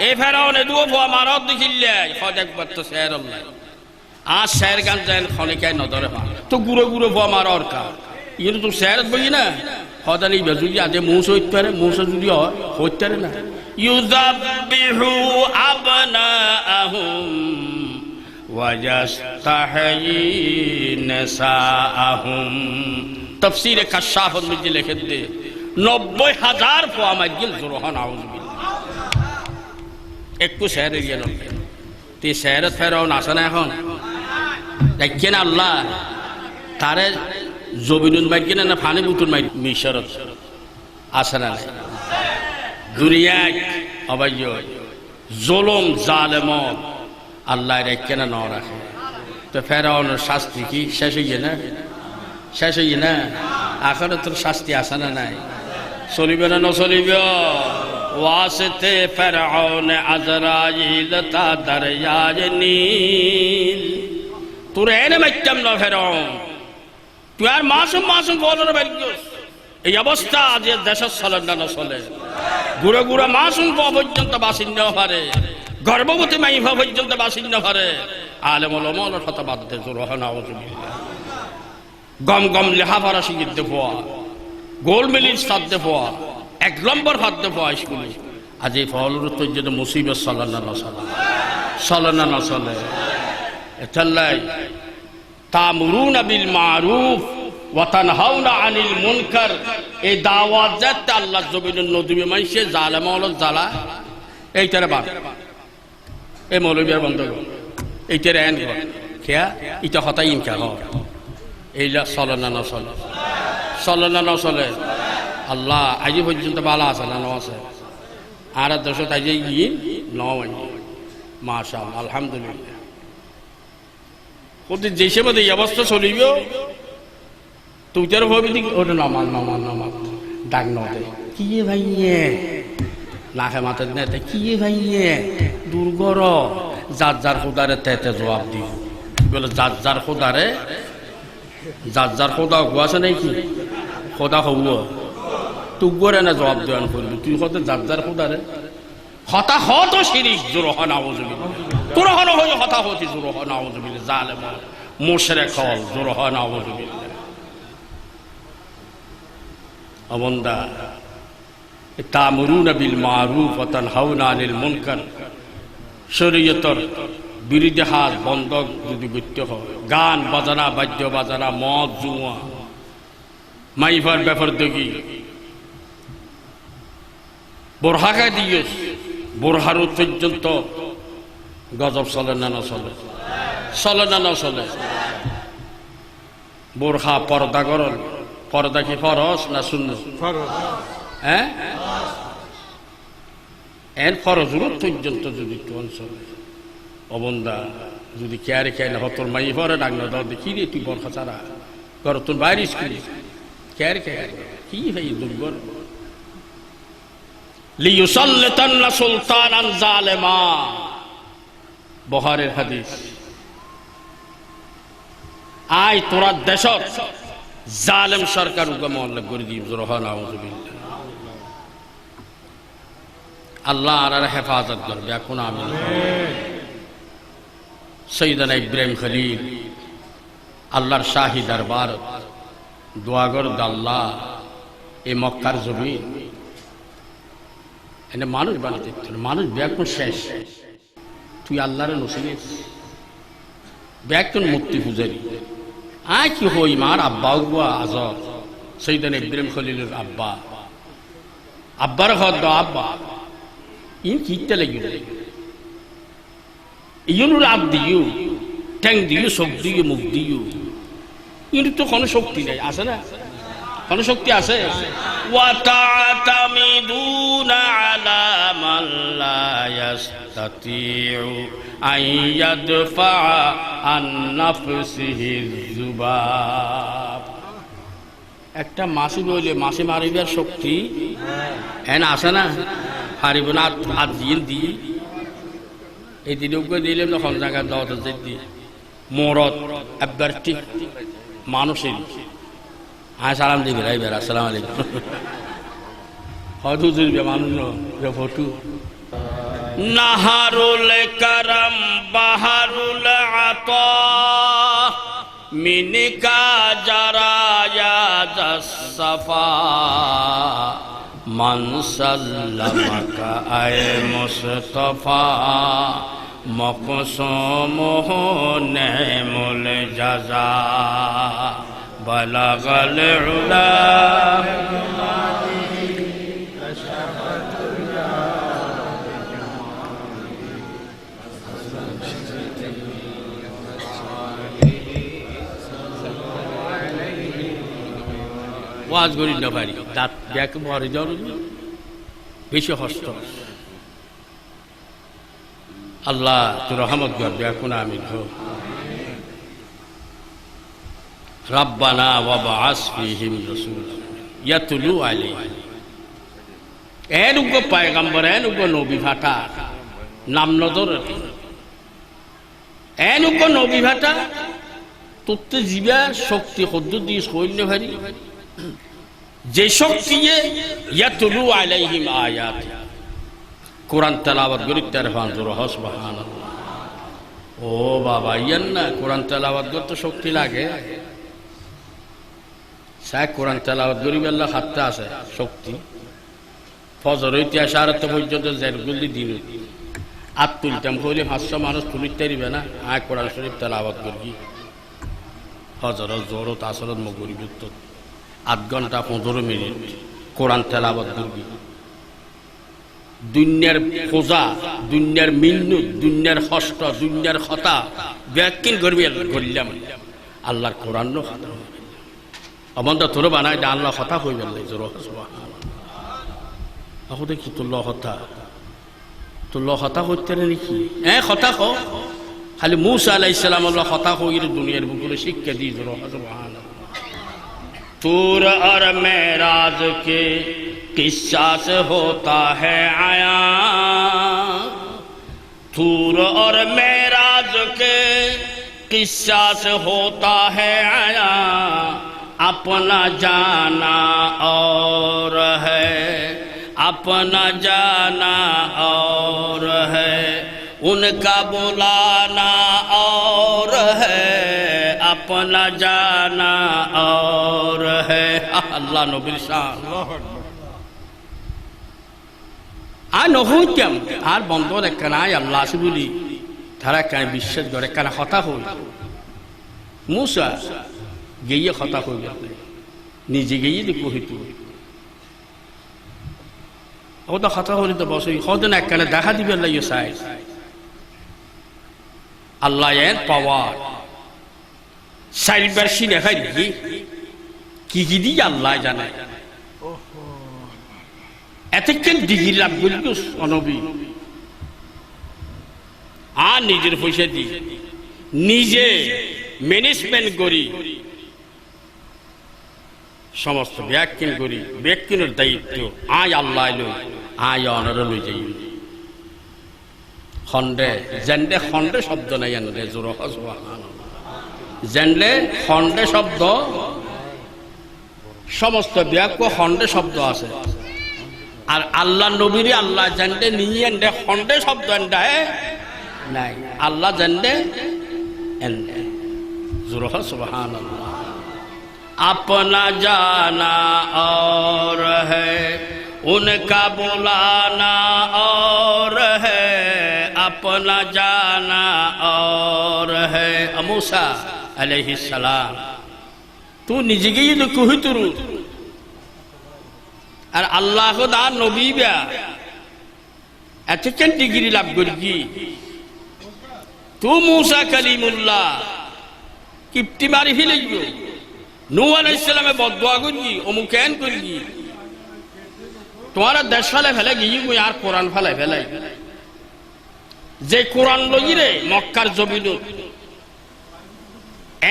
এই ফেরাউনে দুও ভুয়া মারত দেখিলে হদ একবার তো শের আল্লাহ আজ শের গান যায় খনিকায় নদরে পা তো গুঁড়ো গুঁড়ো ভুয়া মার অর্কা ইয়ে তো শের বই না হদানি বেজুজি আজে মুস হইতে পারে মুস যদি হইতে পারে না ইউযাব্বিহু আবনাআহুম ওয়ায়াস্তাহয়ী নিসাআহুম তফসিরে কাশাফত মধ্যে লিখে দে 90,000 ফোয়া মাইগিল জুরহান আউযুবিল্লাহ একটু শের এরিয়া নয় তে শের ফেরাউন আসে না এখন দেখেন আল্লাহ তারে জবিনুন মাইগিনা না ফানি বুতুন মাই মিশরত আসে না দুনিয়ায় অবাইয় জুলুম জালেম আল্লাহ রেখে না রাখে তো ফেরাউনের শাস্তি কি শেষ হয়ে না শেষ হয়ে না এখন তোর শাস্তি আসে না নাই চলিবে না নচলিব ওয়াসিতে ফেরাউন আজরাইল তা দরিয়ায় নীল তোর এনে মাইতাম না ফেরাউন তুই আর মাসুম মাসুম বলার ভাগ্য এই অবস্থা যে দেশের চলে না চলে গুড়ে গুড়ে মাসুম পর্যন্ত বাসিন্দা পারে গর্ভবতী মাইফা পর্যন্ত বাসিন্দা পারে আলেম ওলামার কথা বাদ দে জোরহান আউযুবিল্লাহ গম গম লেখাপড়া শিখিতে পোয়া গোল মিলির সাথে পোয়া 1 নম্বর হাতে পোয়া স্কুলে আজ এই ফলর যদি মুসিবত চলে না চলে এতাল্লাই তামুরুনা বিল মারুফ ওয়া তানহাউনা আনিল মুনকার এই দাওয়াত যাতে আল্লাহ জমিনের নদীবে মাইসে জালেম হলো জ্বালা এইটারে বাদ এই মৌলবীর বন্ধ এইটারে এন কর খেয়া ইটা হতাই ইনকা হ এইলা চলে না চলে আল্লাহ আজি পর্যন্ত বালা আছে না আছে আর দশত আজ গিয়ে নয় মাশাআল্লাহ আলহামদুলিল্লাহ ওদের যে সে মধ্যে এই অবস্থা চলিব তুই তার ভাবি দিক ওটা নমান ডাক নদে কি ভাইয়ে নাকে মাথার নেতে কি ভাইয়ে দুর্গর যার যার খোদারে তেতে জবাব দিব বলে যার খোদারে যার খোদা আছে নাকি খোদা হব তুই গড়ে না জবাব দেওয়ান করবি তুই কত যার খোদারে হতাহত শিরিক জোরহ নাউজুবিল্লাহ তুরহন হই হতাহতি জোরহ নাউজুবিল্লাহ জালেম মুশরিক হল জোরহ নাউজুবিল্লাহ অবন্দা তা'মুরুনা বিল মারুফ ওয়া তানহাউনা আনিল মুনকার শরীয়তর বিরুদ্ধে হাত বন্ধ যদি করতে হয় গান বাজানা বাদ্য বাজানা মদ জুয়া মাইফার ব্যাপার দেখি বোরহাকে দিয়ে বোরহার পর্যন্ত গজব চলে না না চলে চলে না না চলে বোরহা পর্দা করল পর্দা কি ফরজ না শূন্য হ্যাঁ এর ফরজ পর্যন্ত যদি চলে অবন্দা যদি কেয়ারে খেয়ে না হতর মাই পরে ডাকনা দাও দেখি রে তুই বরখা ছাড়া কর তোর বাইরে স্কুল কেয়ারে খেয়ে কি ভাই দুর্বল লিয়ুসাল্লিতান্না সুলতানান জালেমা বুখারীর হাদিস আয় তোরা দেশত জালেম সরকার উগা মহল্লা করে দিই জোরহান আউযুবিল্লাহ আল্লাহ আর হেফাজত করবে এখন আমিন সৈয়দনা ইব্রাহিম খলিল আল্লাহর শাহী দরবার দোয়াগর আল্লাহ এই মক্কার জমিন এনে মানুষ বানাতে মানুষ ব্যাকুন শেষ তুই আল্লাহরে নসিবেস ব্যাকুন মুক্তি পূজারি আয় কি হই মার আব্বা উগুয়া আজর সৈয়দনা ইব্রাহিম খলিলের আব্বা আব্বার ঘর দাও আব্বা ইন কিতে লাগিল ইউনুর আব দিও ঠ্যাং দিও চোখ দিও মুখ দিও কিন্তু তো কোনো শক্তি নাই আছে না কোনো শক্তি আছে ওয়াতাতামিদুনা আলা মান লা ইস্তাতিউ আইয়াদফা আন নাফসিহি যুবাব একটা মাছি বলে মাছি মারিবার শক্তি এন আছে না হারিব না হাত দিয়ে দিই এই দিনকে দিলে তখন জায়গায় দাওয়াত দিই মরদ একবার ঠিক মানুষের হ্যাঁ সালাম দিবি রাইবার আসসালাম আলাইকুম হয়তো দিবে মানুষ ফটু নাহারুল কারাম বাহারুল আতা মিনিকা জারায়া জাসফা মান সাল্লামাকা আয় মুস্তাফা মকসুমুহু নেমুল জাযা বালাগাল উলা ওয়াজ করি না পারি তার ব্যাক মরে যাওয়ার বেশি হস্ত আল্লাহ তোর রহমত করবে এখন আমি রব্বানা ওয়াবআস ফীহিম রাসূলা ইয়াতলু আলাইহিম এনুগো পয়গম্বর এনুগো নবী ভাটা নাম নজর এনুগো নবী ভাটা তোতে জিবা শক্তি হদ্দ দিয়ে সৈন্য ভারী যে শক্তি ইয়াতলু আলাইহিম আয়াত কোরআন তেলাওয়াত করি তারফান জোরহ সুবহানাল্লাহ ও বাবা ইয়ান না কোরআন তেলাওয়াত করতে শক্তি লাগে সাই কোরআন তেলাওয়াত করি আল্লাহ হাতে আছে শক্তি ফজর হইতে আসার তো পর্যন্ত জেরগুলি দিন আত তুলতাম কইলে 500 মানুষ তুলিতে পারিবে না আয় কোরআন শরীফ তেলাওয়াত করি ফজর জোরত আসরত মগরিব তো 8 ঘন্টা 15 মিনিট কোরআন তেলাওয়াত করি দুনিয়ার খোঁজা দুনিয়ার মিন্নুত দুনিয়ার হস্ত দুনিয়ার খতা ব্যাকিন করবি করলাম আল্লাহর কোরআন নো খতম অবন্ধ তোর বানাই দে আল্লাহ কথা কইবে না জোর সুবহানাল্লাহ আহো দেখি তোর কথা হইতে নাকি কথা কো খালি मूसा আলাইহিস সালাম আল্লাহ কথা কইর দুনিয়ার বুকুরে শিক্ষা দি জোর সুবহানাল্লাহ तूर और मेराज के किस्सा से होता है आया तूर और मेराज के किस्सा से होता है आया अपना जाना और है अपना जाना और है, उनका बुलाना और है, अपना जाना और है। अल्लाह नबीर शान আর নহইতাম আর বন্ধ একখানা আল্লাহ আছে বলি তারা একখানে বিশ্বাস করে একখানা হতা হই মুসা গিয়ে হতা হইল নিজে গিয়ে দেখবো হইতো ও তো হতা হইলে তো বসে হতেন একখানে দেখা দিবে আল্লাহ চাই আল্লাহ এর পাওয়ার চারিবার সি দেখাই দিই কি কি দিয়ে আল্লাহ জানে এতক্ষণ ডিগ্রি লাভ করি তো অনবী আর নিজের পয়সা দিই নিজে ম্যানেজমেন্ট করি সমস্ত ব্যাখ্যান করি ব্যাখ্যানের দায়িত্ব আয় আল্লাহ লই আয় অনর লই যাই খণ্ডে জেন্ডে খণ্ডে শব্দ নাই এনে জোর জেন্ডে খণ্ডে শব্দ সমস্ত ব্যাখ্য খণ্ডে শব্দ আছে আর আল্লাহ নবীরে আল্লাহ জানতে নিয়ে এন্ডে খণ্ডে শব্দ এন্ডায় নাই আল্লাহ জানতে এন্ডে জোরহ সুবহানাল্লাহ अपना जाना और है, उनका बुलाना और है, अपना जाना और है। मूसा अलैहिस्सलाम तू निजे गई तो कुह तुरु और अल्लाह खुदा नबी बिया एतकन डिग्री लाभ करगी तू मूसा कलीमुल्लाह किप्ती मारी ही लगियो नूह अलैहिस सलामे बददुआ करगी अमुकेन करगी तुम्हारा देश फले फैले गई कोई यार कुरान फले फैले जे कुरान लगी रे मक्कार जमीनुत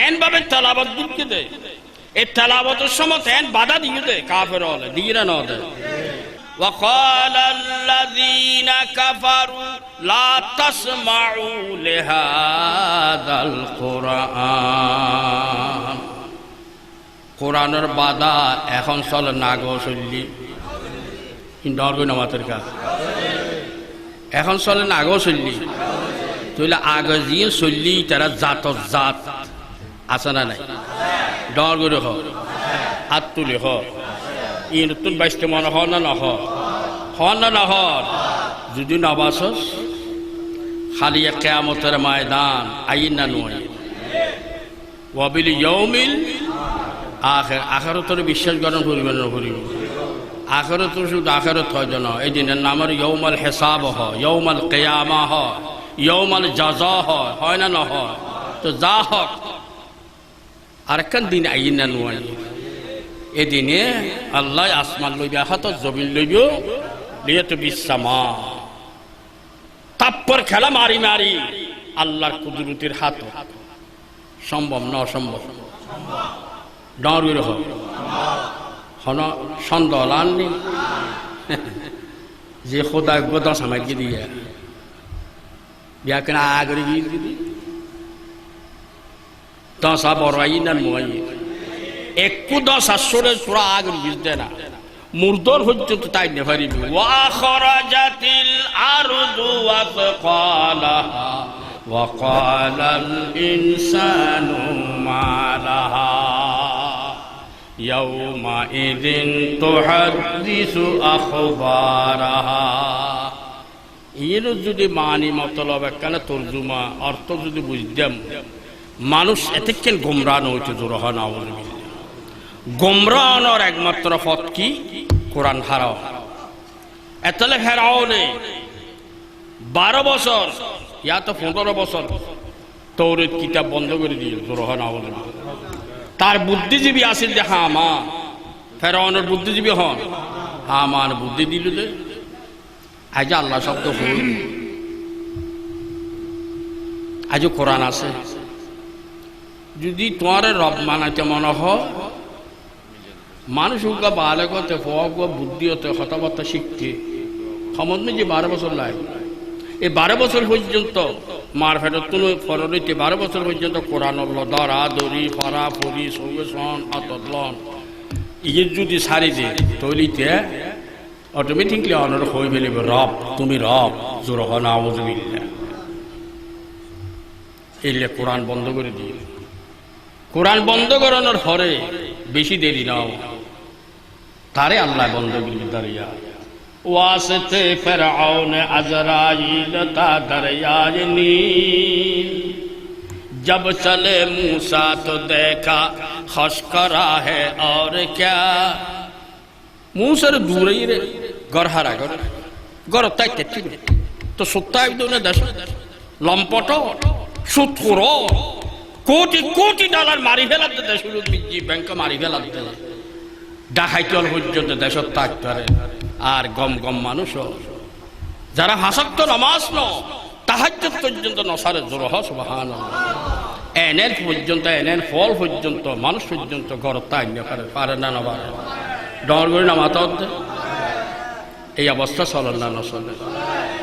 एन बाबे तलावत दुख दे ए तलावत समय एन बाधा दिए दे काफिर होले दिरा न दे وقال الذين كفروا لا تسمعوا لهذا القرآن কোরআনের বাধা এখন চলে না গো চললি কিন্তু আর কই না মাতের কা এখন চলে না গো চললি তুইলে আগে জিয়ে চললি তারা জাত জাত আছে না নাই ডর করে হ হাত তুলে হ ই নতুন বাইশতে মনে হ না না হ না না হ যদি না বাসস খালি কিয়ামতের ময়দান আইন না নয় ওয়াবিল ইয়াউমিল আখির আখিরাতের বিশ্বাস গ্রহণ করিবেন না করিব আখিরাত শুধু আখিরাত হয় না এই দিনের নাম আর ইয়াউমাল হিসাব হয় ইয়াউমাল কিয়ামা হয় ইয়াউমাল জাযা হয় না না হয় তো যা হক আরেকখান দিন আইন না নয় এদিনে আল্লাহ আসমান লইবে হাত জমিন লইব লিয়াত বিসামা তাপ্পর খেলা মারি মারি আল্লাহর কুদরতের হাত সম্ভব না অসম্ভব ডর হন সন্দেহ আননি যে খোদা গোদা সামাইকে দিয়ে বিয়া কেনা আগরে গিয়ে দিবি দশা বড় আই না মই একটু 10 তোরা আগরে গিয়ে দে না মুর্দর হচ্ছে তো তাই নে পারিবি ওয়া খরাজাতিল আরদু ওয়াসকালাহা ওয়া ক্বালাল ইনসানু মা লাহা ইয়াউমাইযিন তুহাদ্দিসু আখবারাহা এর যদি মানি মতলব একখানে তরজুমা অর্থ যদি বুঝতাম মানুষ এতক্ষণ গোমরাহ হইতে জোর হয় না গোমরাহর একমাত্র পথ কি কোরআন হারাও এতলে ফেরাউনে 12 বছর ইয়া তো 15 বছর তৌরাত কিতাব বন্ধ করে দিয়ে জোর হয় না তার বুদ্ধিজীবী আসিল যে হামা ফেরাউনের বুদ্ধিজীবী হন হামান বুদ্ধি দিল যে আজ আল্লাহ শব্দ হই আজ কোরআন আছে যদি তোমার রব মানাতে মনে হয় মানুষ ভালো করতে বুদ্ধি হতে কথাবার্তা শিখতে ক্ষমত নেই যে 12 বছর লাগে এই 12 বছর পর্যন্ত মার ফেরত ফরতে 12 বছর পর্যন্ত কোরআন দরা দরি ফরা ফরি সৌগেশন আতলন ইয়ে যদি সারি দে তৈলিতে অটোমেটিকলি অনর হয়ে ফেলিব রব তুমি রব জোর নাউযুবিল্লাহ। এলে কোরআন বন্ধ করে দিই। কোরআন বন্ধ করানোর পরে বেশি দেরি নাও, তারে আল্লাহ বন্ধ করে দাঁড়িয়া ওয়াসতে ফিরআউন আজরাইল তা দরিয়ায়ে নীল जब चले मूसा तो देखा खश करा है और क्या मूसर दूर ही रे घर हारा घर ताई तेती तो सुत्ता इदोने दश लंपटो सुतखोरो कोटी कोटी डॉलर मारी फेलाते देशुलुक बिजी बैंक मारी फेलाते ডাকাইতল পর্যন্ত দেশত থাকতে আর গম গম মানুষ যারা হাসক্ত নামাজ ন তাহাজ্জুদ পর্যন্ত নসারে জোর হ সুবহানাল্লাহ। এনের পর্যন্ত এনের ফল পর্যন্ত মানুষ পর্যন্ত গড়তা আইন পারে না না পারে ডর করে নামাত এই অবস্থা চলেন না নচলে।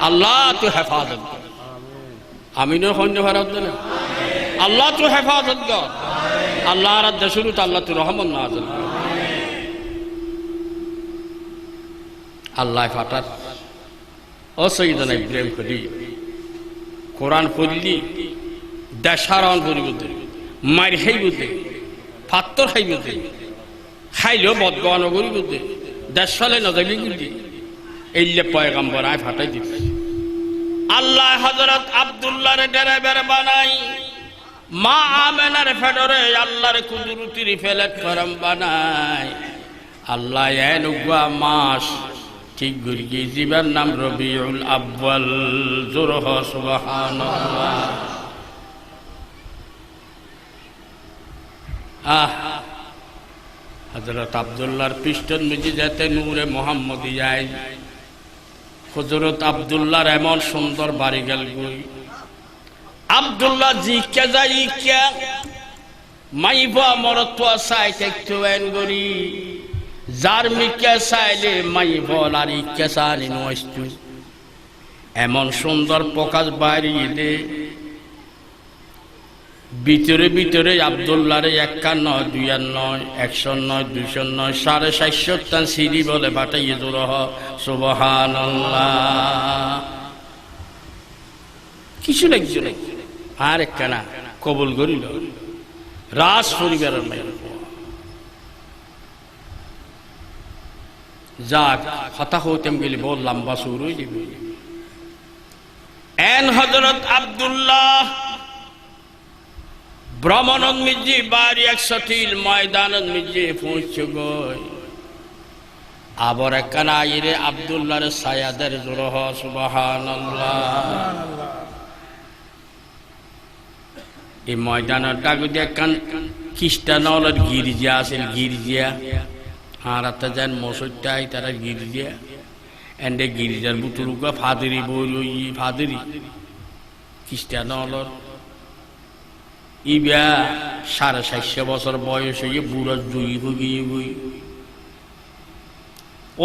আল্লাহ তুই হেফাজত কর, আমিনের সৈন্য ভারত দেন আল্লাহ তুই হেফাজত কর, আল্লাহ আর দেশুরু আল্লাহ তুই রহমত নাযিল কর। আল্লাহ ফাটার ও সৈয়দনা ইব্রাহিম করি কোরআন পড়লি দেশারণ পরিবর্তে মার খাইবতে ফাত্তর খাইবতে খাইলেও বদগণ করিবতে দেশ ফলে নজাবি গুলি এইলে পয়গাম্বর আয় ফাটাই দিতে। আল্লাহ হযরত আব্দুল্লাহর ড্রাইভার বানাই, মা আমেনার ফেডরে আল্লাহর কুদরতির ফেলেট ফরম বানাই। আল্লাহ এনুগা মাস ঠিক গুরগি জীবন নাম রবিউল আউয়াল জোর হ সুবহানাল্লাহ। হযরত আব্দুল্লাহর পৃষ্ঠের মিজি যাতে নূরে মোহাম্মদী যায়। হযরত আব্দুল্লাহর এমন সুন্দর বাড়ি গেল গই আব্দুল্লাহ জি কে যাই কে মাইবা মরত সাই দেখতো এন গরি যার মিকে চাইলে মাই বল আর ইকে চালি নয়স্তু এমন সুন্দর প্রকাশ বাড়িয়ে দে ভিতরে ভিতরে আব্দুল্লাহরে 51 209 109 209 750 টান সিঁড়ি বলে বাটাইয়ে জোর হ সুবহানাল্লাহ। কিছু লাগছে আর একখানা কবুল করিল রাজ পরিবারের মেয়ে যাক কথা হইতেম গেলে বহু লম্বা সুর হয়ে যাবে। এন হযরত আব্দুল্লাহ ব্রহ্মনন্দ মিজি বাড়ি 100 ময়দানত মিজি পৌঁছে গই আবার একখানা আইরে আব্দুল্লাহর ছায়াদের জোর হ সুবহানাল্লাহ। এই ময়দানের ডাগুদি একখান খ্রিস্টানলের গির্জা আছে গির্জা আর একটা যেন মসজিদটাই তারা গির্জা এন্ডে গির্জার বুতুরুকা ফাদরি বই ফাদরি খ্রিস্টান হলর ইবা 750 বছর বয়স হয়ে বুড়া জুই ভুগিয়ে বই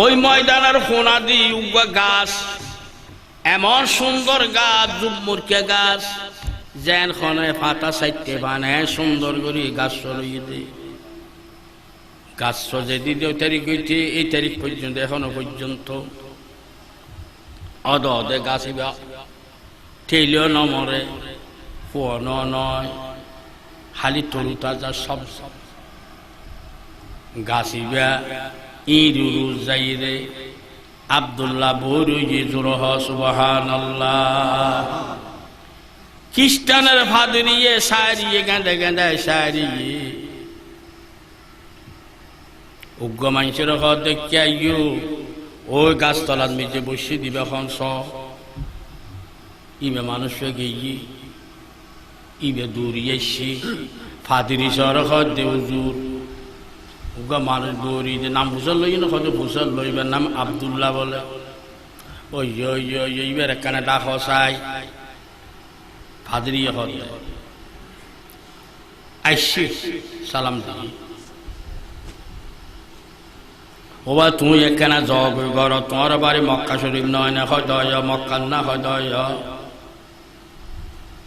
ওই ময়দানের কোনা দি উগা গাছ এমন সুন্দর গাছ জুমুরকে গাছ যেন খনে ফাটা সাইতে বানায় সুন্দর করে গাছ সরিয়ে দেয়। গাছ সজে দিতে ওই তারিখ হইতে এই তারিখ পর্যন্ত এখনো পর্যন্ত অদ অদে গাছ ঠেলিও নমরে পুয়ানো নয় খালি তরু তাজা সব গাছিবা ইরুরু যাইরে আব্দুল্লাহ বরুই জোরহ সুবহানাল্লাহ। খ্রিস্টানের ফাদরিয়ে সারিয়ে গেঁদে গেঁদে সারিয়ে উগ্র মানুষের দেখিয়াইও ওই গাছতলার মেঝে বসে দিবে হংস ইবে মানুষ গিয়ে ইবে দৌড়িয়েছি ফাদিরি সরহ দেউজুর উগ্র মানুষ দৌড়ি নাম ভূষণ লই না হয়তো ভূষণ লইবার নাম আব্দুল্লাহ বলে ওই ইবার একখানে ডাক হসাই ফাদিরি হদ আইসি সালাম দিই ওবা তুই একখানা জগ গর তোমার বাড়ি মক্কা শরীফ নয় না হদয় মক্কা না হদয়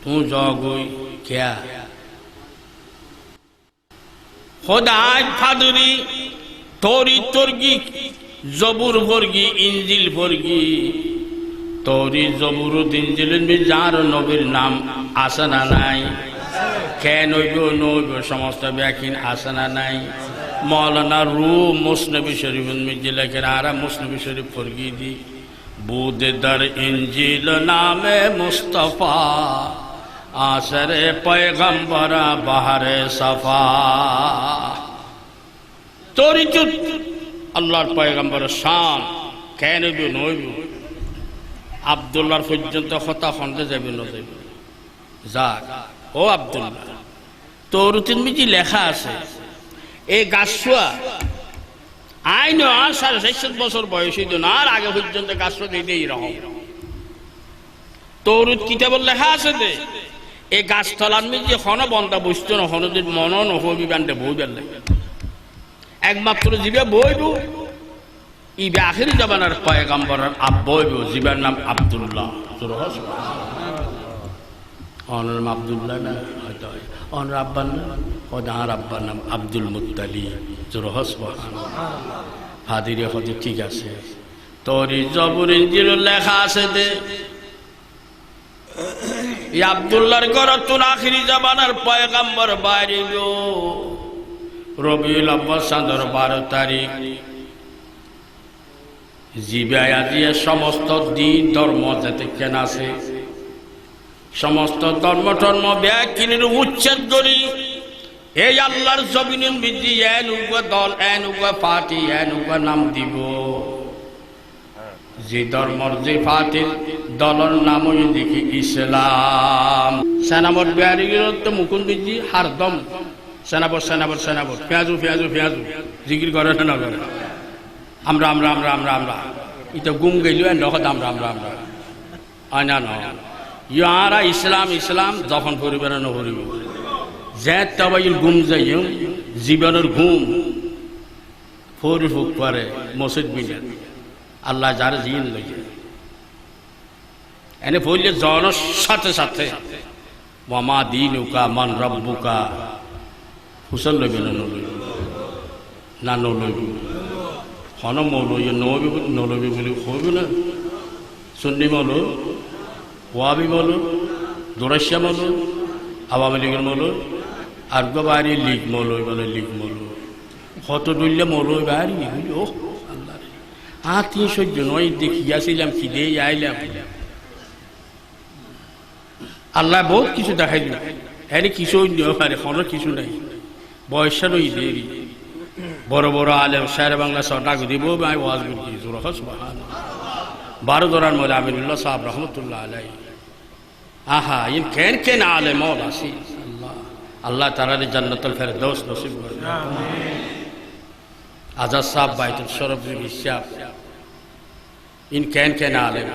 তুই জগই খেয়া খোদাই ফাদুরি তোরি তোরগি জবুর ভর্গি ইঞ্জিল ভর্গি তৌরি জবুর ইঞ্জিলের মধ্যে যার নবীর নাম আছে না নাই কেন নইব সমস্ত ব্যাখিন আছে না নাই মৌলানা রুম মুসনবী শরীফের মধ্যে লেখেন আর মুসনবী শরীফ ভর্গি দি বুদ দর ইঞ্জিল নামে মুস্তফা আসরে পয়গম্বরা বাহারে সফা তোরি চুত আল্লাহর পয়গম্বরের শান কেন নইব আব্দুল্লাহর পর্যন্ত কথা খন্ডে যাবে না যাবে যাক ও আব্দুল্লাহ তোর তিনমিজি লেখা আছে এই গাছুয়া আইন আর ৬৫ বছর বয়স হইত না আর আগে পর্যন্ত গাছুয়া দিতে এইরকম তোর কিতাবর লেখা আছে দে এই গাছতলার মিজি খন বন্ধা বসত না হনদের মন নহবি বান্ডে বই বেলে একমাত্র জিবে বইব ইবে আখিরি জামানার পয়গম্বরের আব্বইব জিবের নাম আব্দুল্লাহ অনর নাম আব্দুল্লাহ না হয়তো অনর আব্বার নাম ওদার আব্বার নাম আব্দুল মুত্তালিব জোরহস হাদিরে হতে ঠিক আছে তোরই জবুর ইঞ্জিল লেখা আছে দে এই আব্দুল্লাহর গরতুন আখিরি জামানার পয়গম্বর বাইরিব রবিউল আব্বাল চাঁদর 12 তারিখ জিবায়া দিয়ে সমস্ত দিন ধর্ম যাতে কেন আছে সমস্ত ধর্ম ব্যাকিনের উচ্ছেদ করি এই আল্লাহর জমিনের মধ্যে এনুগা দল এনুগা পার্টি এনুগা নাম দিব যে ধর্মর যে পার্টির দলের নাম ওই দেখি ইসলাম সেনাবর বিহারিগির তো মুকুন্দিজি হারদম সেনাবর সেনাবর সেনাবর পেঁয়াজু পেঁয়াজু পেঁয়াজু জিকির করে না করে আমরা আমরা আমরা আমরা আমরা এটা গুম গেল নখত আমরা আমরা আমরা হয় না নয় ইয়ারা ইসলাম ইসলাম যখন পরিবার নভরিব যে তবাইল গুম যাই জীবনের ঘুম ফরি ফুক করে মসজিদ বিলে আল্লাহ যার জিন লাগে এনে বললে জনের সাথে সাথে মামা দিনুকা মান রব্বুকা হুসন লইবে না নলইব না নলইব হন মৌলই নলবি বলে হইব না সুন্নি মৌল ওয়াবি মৌল দোরাইশা মৌল আওয়ামী লীগের মৌল আর বাড়ি লীগ মৌলই বলে লীগ মৌল কত ডুললে মৌলই বাড়ি ও আল্লাহ আর ৩০০ জন ওই দেখিয়াছিলাম কি দিয়ে আইলাম আল্লাহ বহুত কিছু দেখাই দিল হ্যাঁ কিছু পারে কোনো কিছু নাই বয়সা নই দেরি বড় বড় আলেম শের বাংলা সটাক দিব আমি ওয়াজ করছি সুবহানাল্লাহ 12 দরার মৌলা আমিনুল্লাহ সাহেব রহমতুল্লাহ আলাই আহা ইন কেন কেন আলেম আসি আল্লাহ আল্লাহ তাআলা জান্নাতুল ফেরদৌস নসিব করে আমিন আজাদ সাহেব বাইতুল শরফ হিসাব ইন কেন কেন আলেম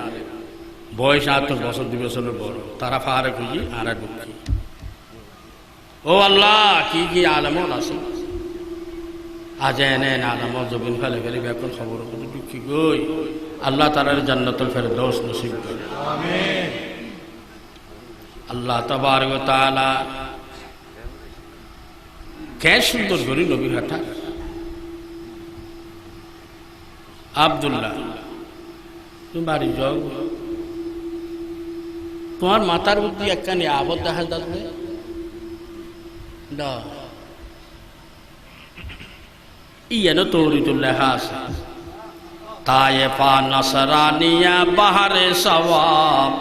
বয়স ৭৮ বছর ২ বছরের বড় তারা ফাহারে খুঁজি আর দুঃখী ও আল্লাহ কি কি আলেম আছে আজ এনে আলম জবিন ফেলে ফেলে ব্যাপন খবর দুঃখী গই আল্লাহ তাআলার জান্নাতুল ফেরদৌস নসিব করে আমিন আল্লাহ তাবারক ওয়া তাআলা কে সুন্দর করে নবীর হাঁটা আব্দুল্লাহ তুমি বাড়ি যাও তোমার মাথার বুদ্ধি একখানি আবদ দেখা যাচ্ছে না ইয়ানো তৌরিতুল লেখা আছে তায়েফা নাসরানিয়া বাহারে সওয়াব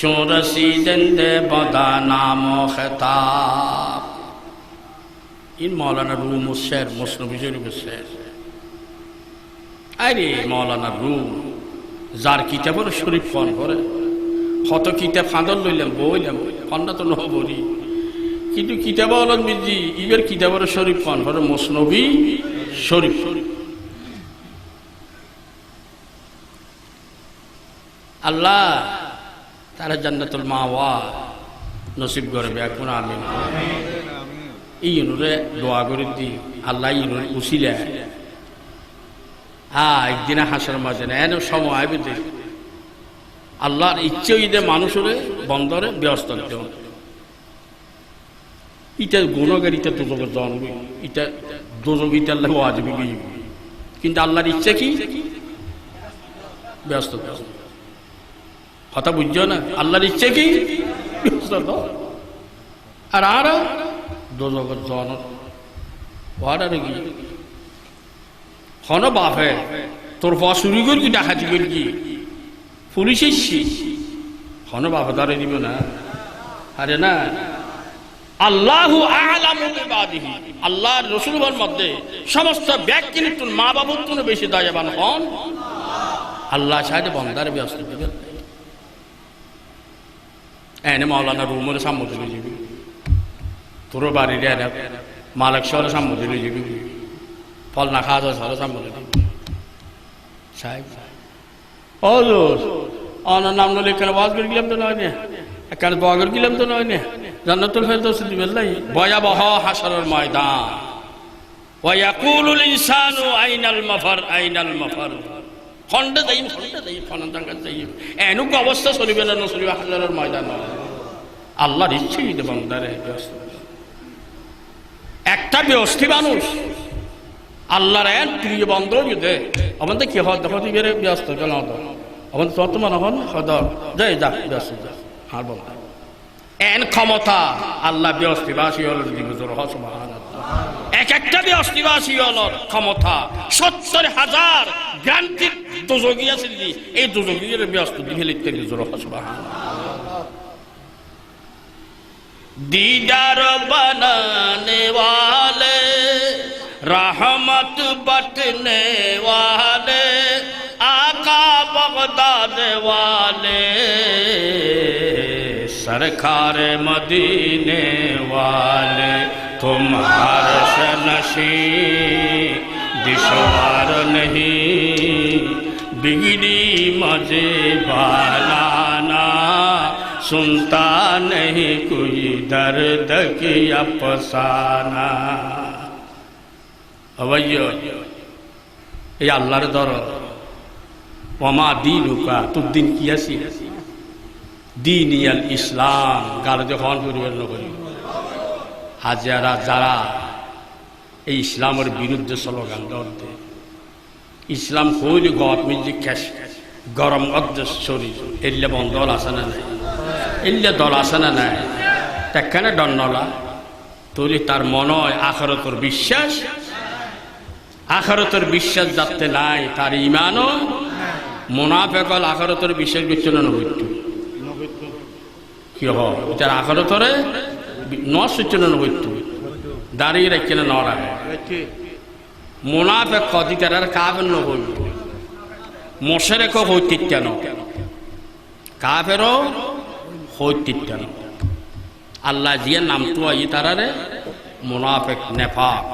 চোরসি জন্দে বদা নাম খেতাব ইন মৌলানা রুম শের মুসনবী শরীফের শের আরে মৌলানা রুম যার কিতাবের শরীফ ফোন করে কত কিতাব ফাঁদল লইলাম বইলাম ফন্না তো নহবরি কিন্তু কিতাব আলম মিজি ইবের কিতাবের শরীফ ফোন করে মুসনবী শরীফ আল্লাহ তারা জান্নাতুল মাওয়া নসিব করবে এখন আমিন এই ইনুরে দোয়া করে দি আল্লাহ ইনুরে উসিলা হ্যাঁ একদিনে হাসার মাঝে না এনে সময় আইবে দে আল্লাহর ইচ্ছে ঈদে মানুষের বন্দরে ব্যস্ত দেব ইটা গুণগার ইটা দুজকের জন্ম ইটা দুজক ইটার লাগে আজবি কিন্তু আল্লাহর ইচ্ছে কি? ব্যস্ত। কথা বুঝছো না? আল্লাহর ইচ্ছে কি? ব্যস্ত। আর দোজগত জন ওয়ার কি হন বাপে তোর পা চুরি করি ডাকাতি করি কি পুলিশ এসছি হন বাপে ধরে দিব না। আরে না, আল্লাহু আ'লামু বিবাদিহি, আল্লাহর রাসূলের মধ্যে সমস্ত ব্যক্তি তুল মা বাবার তুলে বেশি দয়াবান হন আল্লাহ। সাথে বন্দার ব্যস্ত দিবে এনে মাওলানা রুমের সামনে চলে যাবি, তোর বাড়ির এনে মালিক শহরের সামনে চলে যাবি, ফল না খাওয়া যায় শহরের সামনে যাবি সাহেব ও অনার নাম নলে এখানে ওয়াজ করে গেলাম তো নয় না, এখানে দোয়া করে গেলাম তো নয় না, জান্নাতুল ফেরদৌস দিবেন লাই। ভয়াবহ হাসরের ময়দান, ওয়া ইয়াকুলুল ইনসানু আইনাল মাফার আইনাল মাফার, খন্ডে যাই ফনান্তাঙ্গার যাই এনুক অবস্থা চলিবে না চলিবে হাসরের ময়দান। আল্লাহর ইচ্ছে দিতে বান্দারে একটা ব্যস্তি মানুষ আল্লাহর এন প্রিয় বন্ধ দিতে আমাদের কি হয় দেখো তুই বেড়ে ব্যস্ত কেন আমাদের বর্তমান হন সদর যাই যা ব্যস্ত যা আর বল এন ক্ষমতা আল্লাহ ব্যস্তিবাসী হল এক একটা ব্যস্তিবাসী হল ক্ষমতা ৭০,০০০ গ্রান্তির দুজগি আছে, এই দুজগির ব্যস্ত দিকে লিখতে নিজের दीदार बनाने वाले रहमत बटने वाले आका बगदाद वाले सरकार मदीने वाले तुम हर्ष नशी दिशवार नहीं बिगड़ी मजे बालाना सुनता नहीं कोई दर्द की अफसाना। अवैयो ये अल्लाहर दर वमा दीनुका तुम दिन किया सी दीन अल इस्लाम गाल जखान परिवर्तन करी हाजारा जारा এই ইসলামের বিরুদ্ধে স্লোগান ধরতে ইসলাম কইল গত মিজি ক্যাশ গরম অধ্যক্ষ শরীর এলে বন্ধল আছে না নাই এলে দল আছে না নাই তেখানে ডন্নলা তুলি তার মনে হয় আখিরাতের বিশ্বাস যাতে নাই তার ঈমানও মুনাফিক হল আখিরাতের বিশ্বাস করছে না নবীত্ব কি হয় তার আখিরাতের নসুচ্ছে না নবীত্ব দাঁড়িয়ে রেখে না নড়া মুনাফিক কদি তার কাফের ন হইল মুশরিক হইতে কেন কাফেরও হইতে কেন আল্লাহ জিয়া নাম তো আই তারারে মুনাফিক নেফাক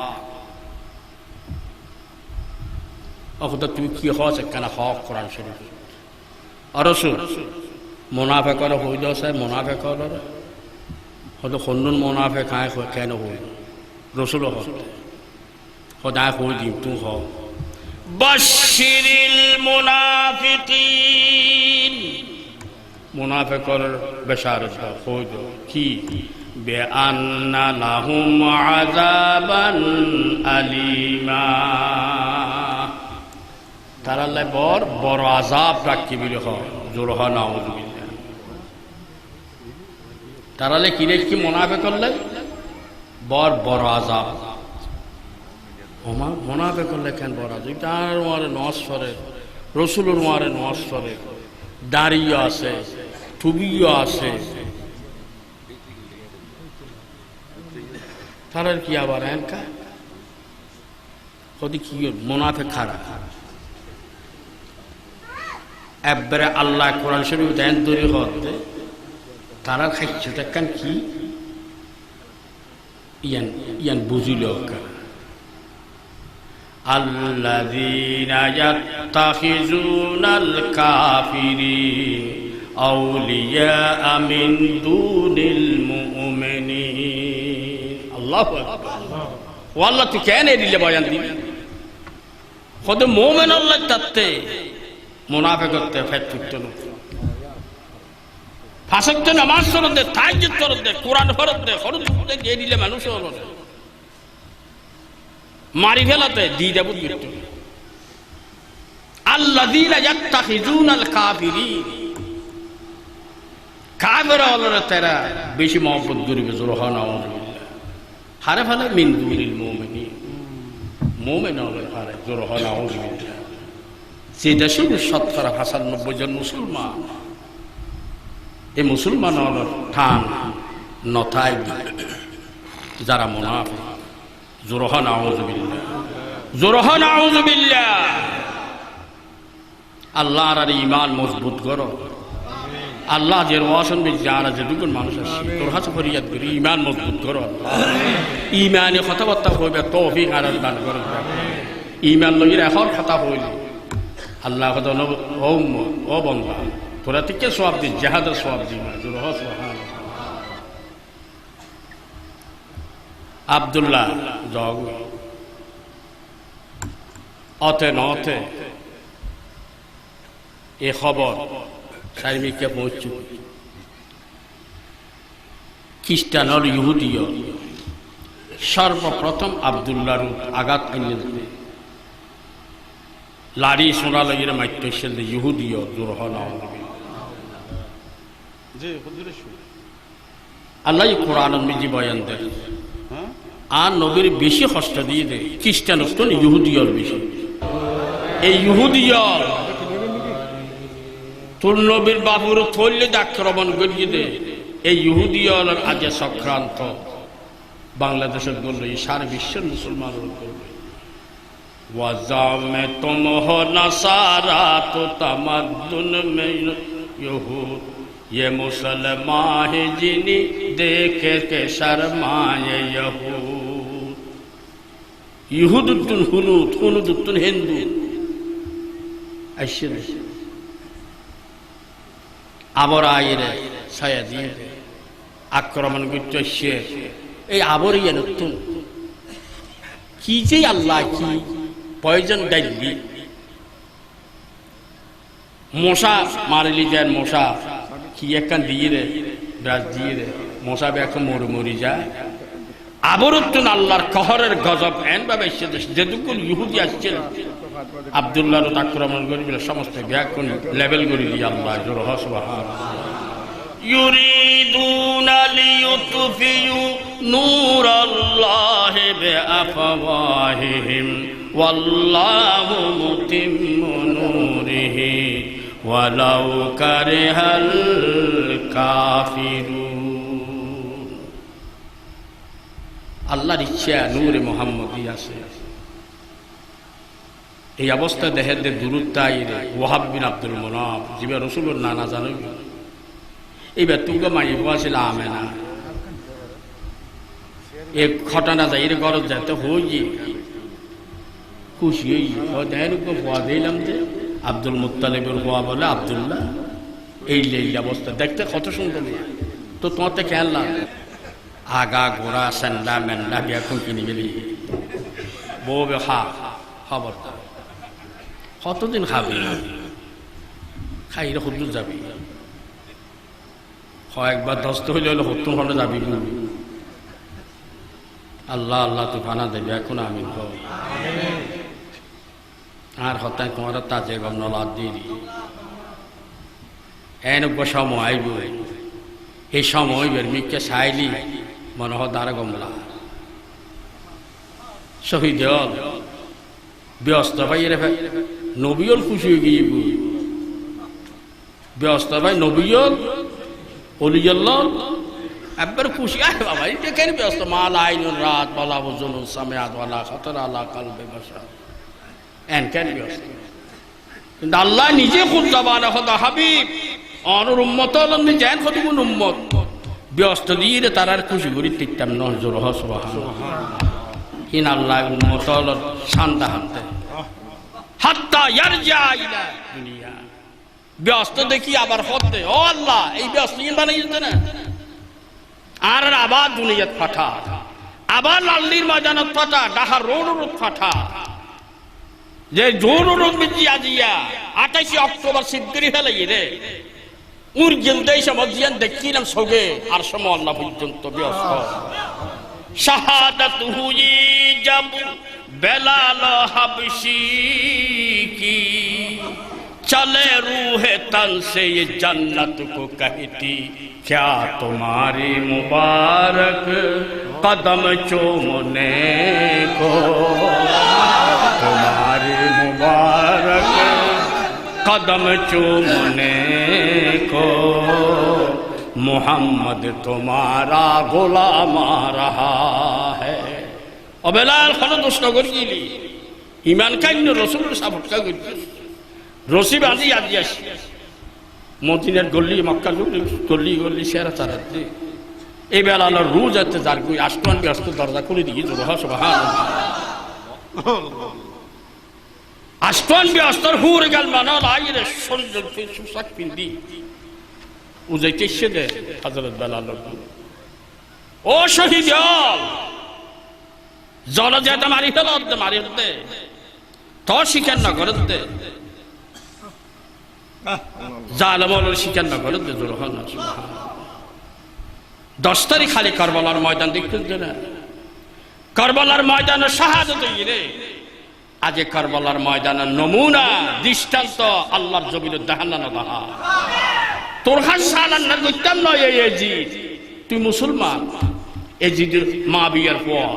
অকদা তুমি কি হস কেন হক কোরআন শরীফ আর রাসূল মুনাফিক আর হই দছে মুনাফিক হল হয়তো খন্নুন মুনাফিক আয় কেন হই রাসূল হক খোদা হই দিম তুই হ বাশশিরিল মুনাফিকিন মুনাফিকর বেশারত হই দো কি বেআন্না লাহুম আযাবান আলিমা তারালে বড় আযাব রাখিবিল হ জোর হ নাউযুবিল্লাহ তারালে কিরে কি মুনাফিক করলে বড় আযাব ওমা মুনাফিক করলে কেন বড় আযাব তার মারে নস করে রাসূলের মারে নস করে দাড়িও আছে টুবিও আছে তারার কি আবার এনকা কদি কি মুনাফিক খারাপ একবারে আল্লাহ কোরআন শরীফ দেন দূরে হতে তারা খাইছে দেখেন কি ইয়ান বুঝিল আল্লাযীনা ইয়াত্তাখিযুনাল কাফিরিন আউলিয়া মিন দুনিল মুমিনিন। আল্লাহু আকবার। ওয়াল্লাহ তুই কেন এদিলে বয়ান দিবি খোদ মুমিন আল্লাহ তাতে মুনাফিক করতে ফেটফুট না ফাঁসক্ত নামাজ ফরত দে তাহাজ্জুদ ফরত দে কোরআন ফরত দে ফরত দে দিয়ে দিলে মানুষ হলো মারি ফেলাতে দি দেব আল্লাযীনা ইয়াত্তাখিযুনাল কাফিরিন, কাফেররা হলো তারা বেশি মহব্বত করিবে জোরহা নাউযুবিল্লাহ হারে ফেলে মিন দুনিল মুমিনিন, মুমিন হলো হারে জোরহা নাউযুবিল্লাহ। যে দেশের শতকরা ৯৫ জন মুসলমান, এই মুসলমান হলো ঠান নথায় যারা মুনাফিক, জোরহা নাউযুবিল্লাহ, জোরহা নাউযুবিল্লাহ। আল্লাহর আর ঈমান মজবুত করো। আল্লাহ যে রওশন বি যারা যে দুগুণ মানুষ আছে তোর কাছে ফরিয়াদ করি ঈমান মজবুত করো। ঈমানে কথাবার্তা কইবে তৌফিক আর দান করো। ঈমান লইরা এখন কথা হইল আল্লাহ কথা ও বান্দা তোরা থেকে সওয়াব দি, জিহাদের সওয়াব দি, জোরহ সুবহানাল্লাহ। আব্দুল্লাহ জগ অতে নতে এ খবর চারিদিকে পৌঁছু। খ্রিস্টান আর ইহুদিও সর্বপ্রথম আব্দুল্লাহর আঘাত আনিয়ে লাড়ি সোনা লাগিয়ে মাইতেছিল ইহুদিও জোরহ নাউযুবিল্লাহ। আল্লাহ কোরআন মিজি বয়ান দেয় আর নবীর বেশি কষ্ট দিয়ে দেয় খ্রিস্টান ইহুদিয়র বেশি। এই ইহুদিয় তোর নবীর বাবুর থইলে আক্রমণ করিয়ে দে। এই ইহুদিয়র আজে সক্রান্ত বাংলাদেশের করলো, এই সারা বিশ্বের মুসলমানের করলো। ওয়াজামে তুম হো নাসারা তো তামাদ্দুন মে ইহুদ, ये मुसलमान है जिन्हें देखे के शर्माए यहूद। यहूदुद्दुन हुनूद, हुनूदुद्दुन हिंदू। ऐसे আবর আইরে ছায়া দিয়ে আক্রমণ করতে সে এই আবরই নতুন কি যে আল্লাহ কি পয়জন ডাইলি মশা মারিলি যায়, মশা কি একখান দিয়ে রে ব্রাশ দিয়ে রে মশা এখন মরে মরি যায়। আবরুদ্দিন আল্লাহর কহরের গজব এন ভাবে এসেছে যেটুকুন ইহুদি আসছিল আব্দুল্লাহর আক্রমণ করবে সমস্ত ব্যাকরণ লেভেল করে দিয়ে আল্লাহ জোরহ সুবহানাল্লাহ। ইউরিদুনা লিইউতফিউ নূরাল্লাহি বিআফওয়াহিহিম ওয়াল্লাহু মুতিম্মু নূরিহি ওয়ালাউ কারিহাল কাফিরুন। আল্লাহর ইচ্ছা নূরে মুহাম্মদী আছে। এই অবস্থা দেখে দে দুরুত্তাই রে ওয়াহাব বিন আব্দুল মুনাফ যিবা রাসূলুর নানা জানো এইবার তুমকে মাইব আছিল আমেনা এক ঘটনা যাই রে গরজ যাতে হই খুশি হই দেনকে ফোয়া দিলাম যে আব্দুল মুত্তালিবের ফোয়া বলে আব্দুল্লাহ এই অবস্থা দেখতে কত সুন্দর। তো তোমাতে খেয়াল না আগা ঘোড়া সান্ডা মেন্ডা এখন কিনে গেলি বউ খা খবর কতদিন খাবি খাইলে সত্তর যাবি একবার 10 হইলে হলে 70 ঘন্টা যাবি। আল্লাহ আল্লাহ তুই ফানা দেবি এখন আমি আর হতায় তোমার তাজে গমনলাদ দিয়ে এনেক সময় আইব এই সময় বের মিকে চাইলি মনে হয় দ্বারা গমলা শহীদ ব্যস্ত ভাই রে ভাই নবীর খুশি হয়ে গিয়ে ব্যস্ত ভাই নবীর অলিয়াল্লাহ একবার খুশি আয় বাবা এটা কেন ব্যস্ত মাল আইনুন রাত বলা বুঝুন সামিয়াত ওয়ালা খাতর আলা কালবে বাশার এন কেন ব্যস্ত। কিন্তু আল্লাহ নিজে খুদ জবানে খোদা হাবিব অনর উম্মত হলেন যেন কতগুণ উম্মত ব্যস্ত দিয়ে তারার খুশি করি তিকতাম নজর সুবহানাল্লাহ। কিন আল্লাহ উম্মত হলেন শান্তা হাতে হাত্তা ইয়ারজা ইলা দুনিয়া ব্যস্ত দেখি আবার হতে ও আল্লাহ এই ব্যস্ত বানাইছে না আর আবার দুনিয়াত ফাটা আবার লাল্লির ময়দানত ফাটা ডাহার রোড ফাটা যে জোর রোড মিজিয়া দিয়া 28 অক্টোবর সিদ্ধি ফেলাই রে উর জিলদাই সমজিয়ান দেখিলাম সগে আর সময় আল্লাহ পর্যন্ত ব্যস্ত শাহাদাতুহু ইয়াব बेलाल हबशी की चले रूह तन से ये जन्नत को कहती क्या तुम्हारी मुबारक कदम चूमने को तुम्हारी मुबारक कदम चूमने को मोहम्मद तुम्हारा गुलाम आ रहा है और बेलाल खनो दोस्त करी ईमान कान्य रसूल साबत का रसी बाजी आज मदिनार गल्ली मक्का गल्ली गल्ली सेरा चाराते এই বেলাল রোজ আছে যার কই আষ্টন ব্যস্ত দরজা খুলে দিয়ে জোর সুবহানাল্লাহ আষ্টন ব্যস্ত হুরে গাল মানাল আইরে শরীর পোশাক পিন্দি উজাইতেছে দে হযরত বেলাল ও শহীদ জল যেতে মারি ফেলতে তো শিকার না করতে জালেমর শিকার না করতে জোর সুবহানাল্লাহ 10 তারিখ খালি কারবালার ময়দান দেখতে না কারবালার ময়দানে শাহাদাত হইরে আজ কারবালার ময়দানে নমুনা দৃষ্টান্ত আল্লাহর জমিনে দেখানো না বাহা তোর হাত সালান না কইতাম না এই জি তুই মুসলমান এই জি মা বিয়ার পর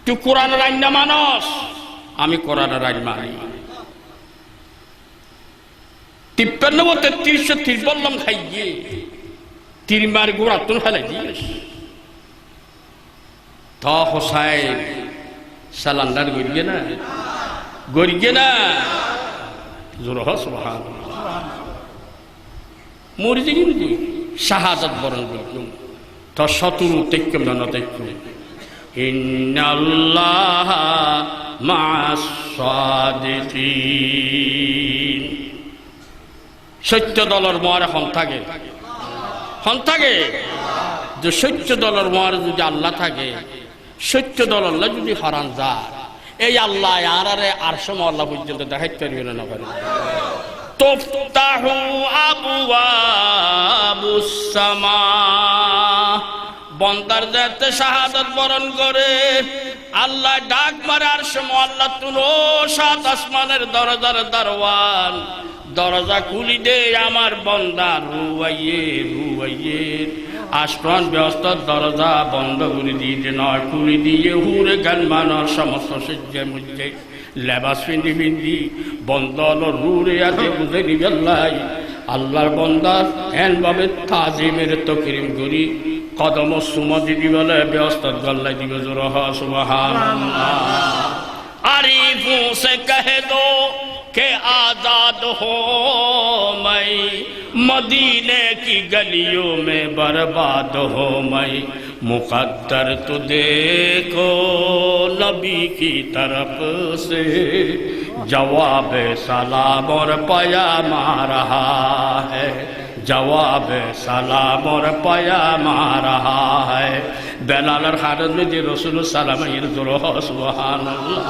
তুই কোরআনের আইন না মানস আমি কোরআনের আইন মানি 53 33 বললাম খাইয়ে 3 বার গোড়া তুল ফেলাই দিয়েছ তো হোসাইন সালান্ডার গড়িয়ে না জোর সুবহানাল্লাহ মরিজি কিন্তু শাহাদাত বরণ করতুম তো শতুরু তেক্কম না তেক্কম ইন্নাল্লাহ মা'আস সাদিকিন $70 মোয়ার এখন থাকে যে $70 মোয়ার যদি আল্লাহ থাকে $70 যদি হারান যায় এই আল্লাহ আরে আরশ আল্লাহ পর্যন্ত দেখাইতে পারবে না পারে তুফতাহু আবওয়াবুস সামা বন্দার যাতে শাহাদাত বরণ করে আল্লাহ ডাক মারে আরশ আল্লাহ তুলো 7 আসমানের দরজার দরওয়ান দরজা খুলি দে আমার বান্দা রুয়াইয়ে আষ্টন ব্যস্ত দরজা বন্ধ করে দিয়ে নয় খুলি দিয়ে হুরে গান মানার সমস্ত সজ্জার মধ্যে লেবাস পিন্দি বন্ধ হলো রুরে আছে বুঝে নিবেল্লাই আল্লাহর বন্দার হ্যান ভাবে তাজিমের তকরিম করি কদম সুমতি দিবলে ব্যস্ত গল্লাই দিবে জোর সুবহানাল্লাহ আরিফু সে কহে দো के आजाद हो मैं मदीने की गलियों में बर्बाद हो मैं मुकद्दर तो देखो नबी की तरफ से जवाब सलाम और पयाम आ रहा है जवाब सलाम और पयाम आ रहा है बेलालर खादत में जे रसूल सालाम इरजुर सुबहानाल्लाह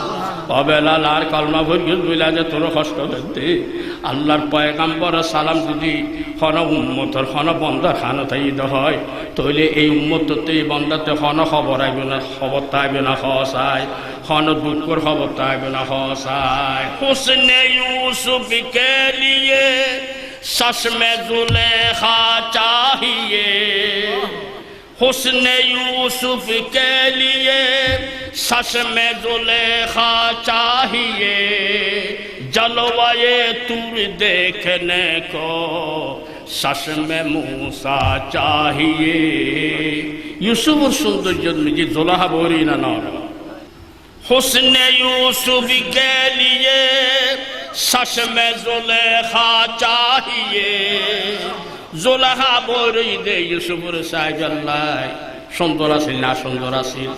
ও বেলাল আর কলমা ভরিয়ে বইলা যে তোর কষ্ট দিতে আল্লাহর পয়গাম্বর সালাম যদি হন উম্মতর হন বন্দা খান তাইদ হয় তাহলে এই উম্মততে এই বন্দাতে হন খবর আইবে না খবর তাইবে না হসায় হন দুঃখর খবর তাইবে না হসায় হুসনে ইউসুফ কে লিয়ে सस में जुलेखा चाहिए हुस्न यूसुफ के लिए सस में जुलेखा चाहिए जलवाए तूर देखने को सस में मूसा चाहिए यूसुफ सौंदर्य जी जुलाहा बोरी ना हुस्न यूसुफ के लिए सस में जुलेखा चाहिए जुलेखा बोरी दे यूसुफर साहिब अल्लाह सुंदर आसिल ना सुंदर आसिल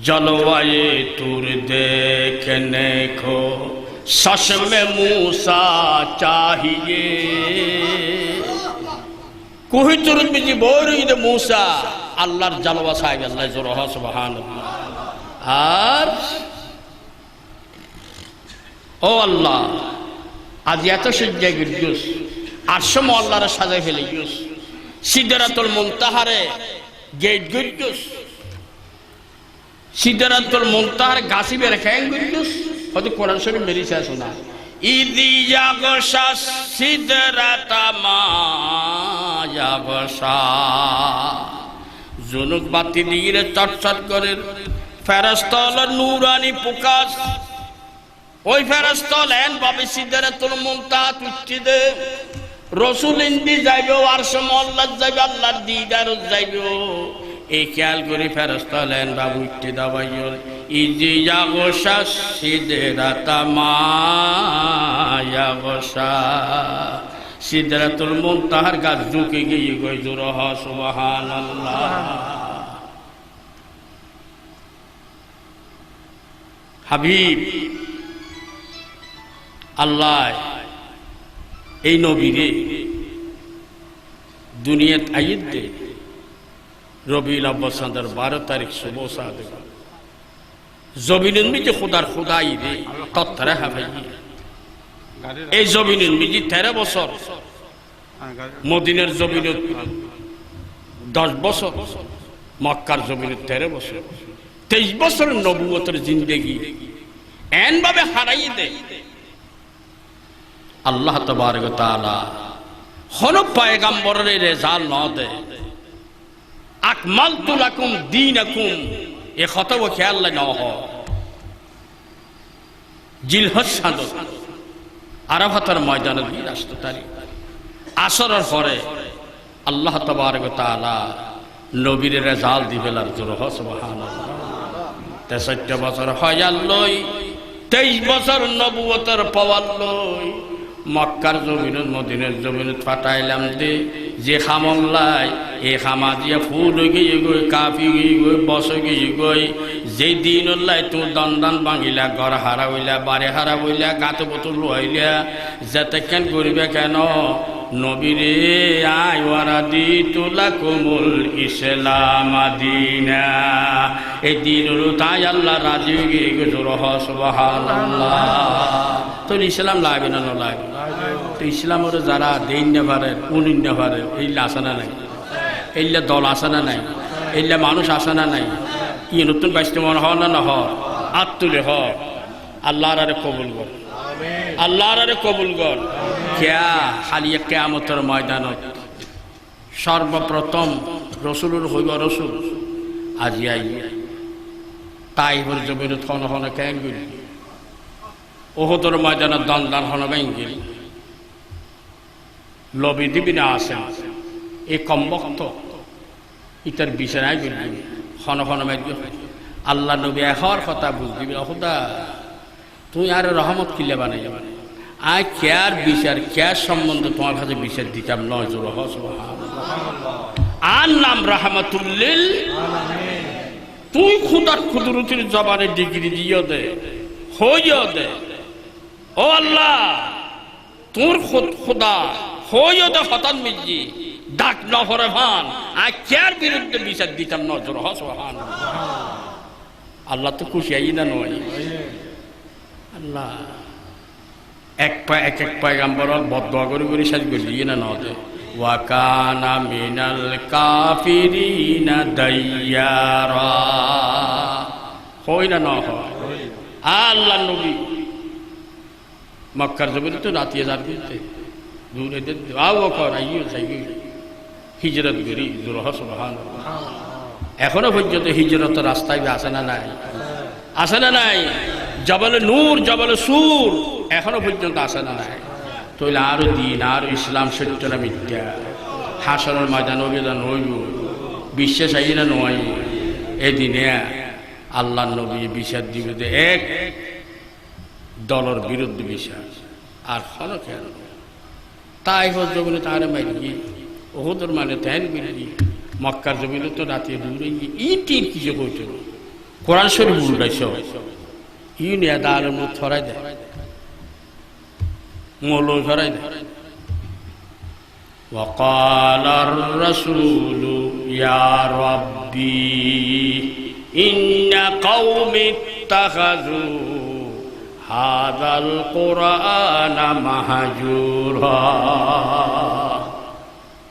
जलवाए तूर देखने को सस में मूसा चाहिए कोई तुरंत में जी बोरी दे मूसा अल्लाह जलवा साहिब अल्लाह जोरह सुबहानल्लाह আর ও আল্লাহ আজ এত সজ্জায় গিয়েছ আরশ আল্লাহর সাজাই ফেলে গিয়েছ সিদরাতুল মুনতাহারে গেট গিয়েছ সিদরাতুল মুনতাহার গাছি বের খাং গইলুস হয়তো কোরআন শরীফ মেরিছে শোনা ইদি ইয়াগশা সিদরাতা মা ইয়াগশা জুনুক বাতি দিয়ে চটচট করে ফেরেশতা হলো নূরানি প্রকাশ ওই ফেরেশতা লেন বাবে সিদরাতুল মুনতাহা তুচ্ছি দে রসুল ইন্দি যাইবে আরশ মোল্লাত যাইবে আল্লাহর দিদারত যাইবে এই খেয়াল করে ফেরেশতা লেন বাবু উঠতে দাবাইও ইজি ইয়াগশা সিদরাতা মা ইয়াগশা সিদরাতুল মুনতাহার গাছ ঝুঁকে গিয়ে গই জোরহ সুবহানাল্লাহ হাবিব আল্লাহ এই নবীরে দুনিয়াত আইত দে রবিউল আব্বাস চাঁদের 12 তারিখ সুবহ সাদেক জমিনুল মিজি খুদার খুদাই রে তত্তরা হাবাই এই জমিনুল মিজি 13 বছর মদিনার জমিনত 10 বছর মক্কার জমিনত 13 বছর 23 বছরের নবুয়তের জিন্দেগি এন ভাবে হারাই দে আল্লাহ তাবারক ওয়া তাআলা কোন পয়গম্বরের রেজাল্ট ন দে আকমালতু লাকুম দীনাকুম এ কথা ও খেয়াল ন হ জিলহজ সাদত আরাফাতের ময়দানে 20 তারিখ আসরের পরে আল্লাহ তাবারক ওয়া তাআলা নবীর রেজাল্ট দিবেলার জোর সুবহানাল্লাহ 63 বছর হয়াল লই 23 বছর নবুয়তের পাওয়ার লই মক্কার জমিনত মদিনার জমিনত ফাটাইলাম দে যে খামল্লাই এই খামা দিয়া ফুল গিয়ে গই কাফি গিয়ে গই বস গিয়ে গই যে দিন লাই তোর দন্দান ভাঙিলা ঘর হারা হইলা বাড়ি হারা হইলা গাত বোতল হইলা যাতে কেন করিবে কেন নবীরে আয় ওয়ারাদি তুলাকুমুল ইসলাম দিনা এই দিনর তাই আল্লাহ রাজি গিয়ে জোর সুবহানাল্লাহ তো ইসলাম লাগবে না লাগবে তো ইসলামের যারা দেন না পারে উনিন না পারে এইলা আসে না নাই এইলা দল আসে না নাই এইলা মানুষ আসে না নাই ই নতুন বাইশটা মনে হয় না হ আত্মলে হ আল্লাহর আরে কবুল কর আল্লাহর আরে কবুল কর কেয়া খালিয়া কিয়ামতের ময়দানত সর্বপ্রথম রসুলের হইব রসুল আজি আই তাইফের জমিনত খন খন কেন গেলি ওহদর ময়দানে দন্দান হন গেল লবি দিবি না আসেন এই কমবক্ত ইটার বিছানায় গেলি খন খন আল্লাহ নবী এহর কথা বুঝবি খুদা তুই আর রহমত কিলে বানাই আয় কেয়ার বিচার কেয়ার সম্বন্ধে তোমার কাছে বিচার দিতাম নয় জোর আর নাম রাহমাতুল্লিল তুই খুদার কুদরতির জবানে ডিগ্রি দিও দে হইও দে ও আল্লাহ তোর খুদা হইও দে হতান মিজি ডাক নহরে ভান আয় কেয়ার বিরুদ্ধে বিচার দিতাম নয় জোর আল্লাহ তো খুশি আই না নয় আল্লাহ এক পয়গম্বর বদদুয়া করে সাজ গলি না নদে ওয়া কানা মিনাল কাফিরিনা দাইয়ারা হই না হয় আল্লাহ নবী মক্কার জমিনে তো রাতিয়ে যার দিতে দূরে আও কর আইও যাই হিজরত করি জোর সুবহানাল্লাহ এখনো পর্যন্ত হিজরতের রাস্তায় আসে না নাই আসে না নাই জবল নূর জবল সুর এখনো পর্যন্ত আসে না নাই তৈলে আরো দিন আরো ইসলাম সত্যটা মিথ্যা হাসরের ময়দান অভিযান হইব বিশ্বাস আই না নয় এদিনে আল্লাহ নবী বিচার দিবে যে এক দলের বিরুদ্ধে বিশ্বাস আর হলো কেন তাই হোক জমিনে তাহারে মারি ওহদর মানে তেন বিরোধী মক্কার জমিনে তো রাতে দূরে ইটির কিছু হইতো কোরআন শরীফ উল্টাইছ ই নিয়ে দাঁড় মুখ ছড়াই দেয় মৌল ছড়াই দেয় وقال الرسول يا ربي إن قوم اتخذوا هذا القرآن مهجورا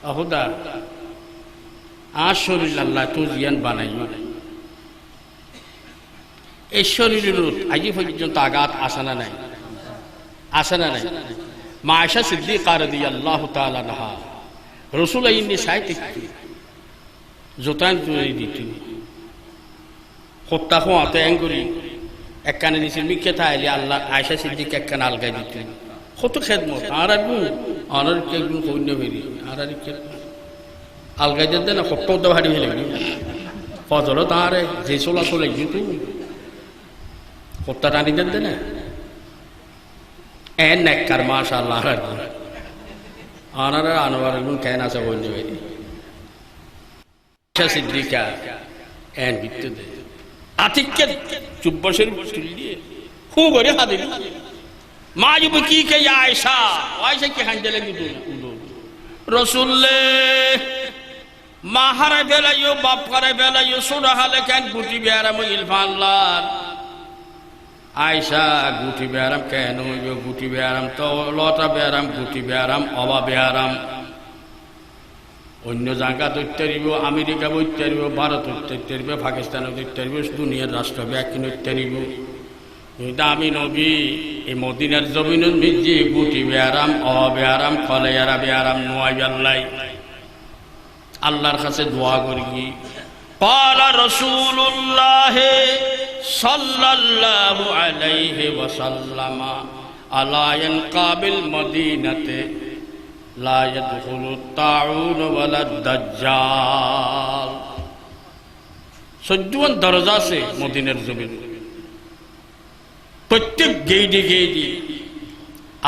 أخذا আশরিল আল্লাহ তো জিয়ান বানাইও এই শরীরের আজ পর্যন্ত আঘাত আসে না নাই, আসে না নাই। মা আয়েশা সিদ্দিকা রাদিয়াল্লাহু তাআলা আনহা রাসূল আইনি সাইতে জোতান তুই দিতি হত্যা হওয়াতে এঙ্গুরি একখানে নিচে মিকে থাইলে আল্লাহ আয়েশা সিদ্দিকা একখানে আলগাই দিত কত খেদমত আর একগুণ সৈন্য বেরি আর আলগাই দিতে না কত ভারী হয়ে লাগবে ফজল তাঁরে যে চলাচল কিন্তু হত্যা টানি দেন না এন নেককার মাশাআল্লাহ আনার আনোয়ার গুণ কেন আছে সৈন্য বেরি আয়েশা সিদ্দিকা এন বিত্তে দে আতিককে চুব্বা শরীফ তুলিয়ে খুব করে হাদিল মা যুব কি কে আয়েশা আয়েশা কি হান্ডেলে কিন্তু রাসূলে মা হারে বেলাইও বাপ করে বেলাইও সুরা হালে কেন গুটি বেয়ারাম ইলফাল্লাহ আয়েশা গুটি বেয়ারাম কেন গুটি বেয়ারাম তো লতা বেয়ারাম গুটি বেয়ারাম অবা বেয়ারাম অন্য জায়গা ধরতে পারিব আমেরিকা বইতে পারিব ভারত ধরতে পারিব পাকিস্তান ধরতে পারিব দুনিয়ার রাষ্ট্র ব্যাখ্যা ধরতে পারিব কিন্তু আমি নবী এই মদিনার জমিনের মিজি গুটি বেয়ারাম অবেয়ারাম খলেয়ারা বেয়ারাম নোয়াই আল্লাহ আল্লাহর কাছে দোয়া করি قال رسول الله صلى الله عليه وسلم الا ينقابل مدينه لا يدخل الطاعون ولا الدجال সজ্জুয়ান দরজা আছে মদিনার জমিন প্রত্যেক গেইডি গেইডি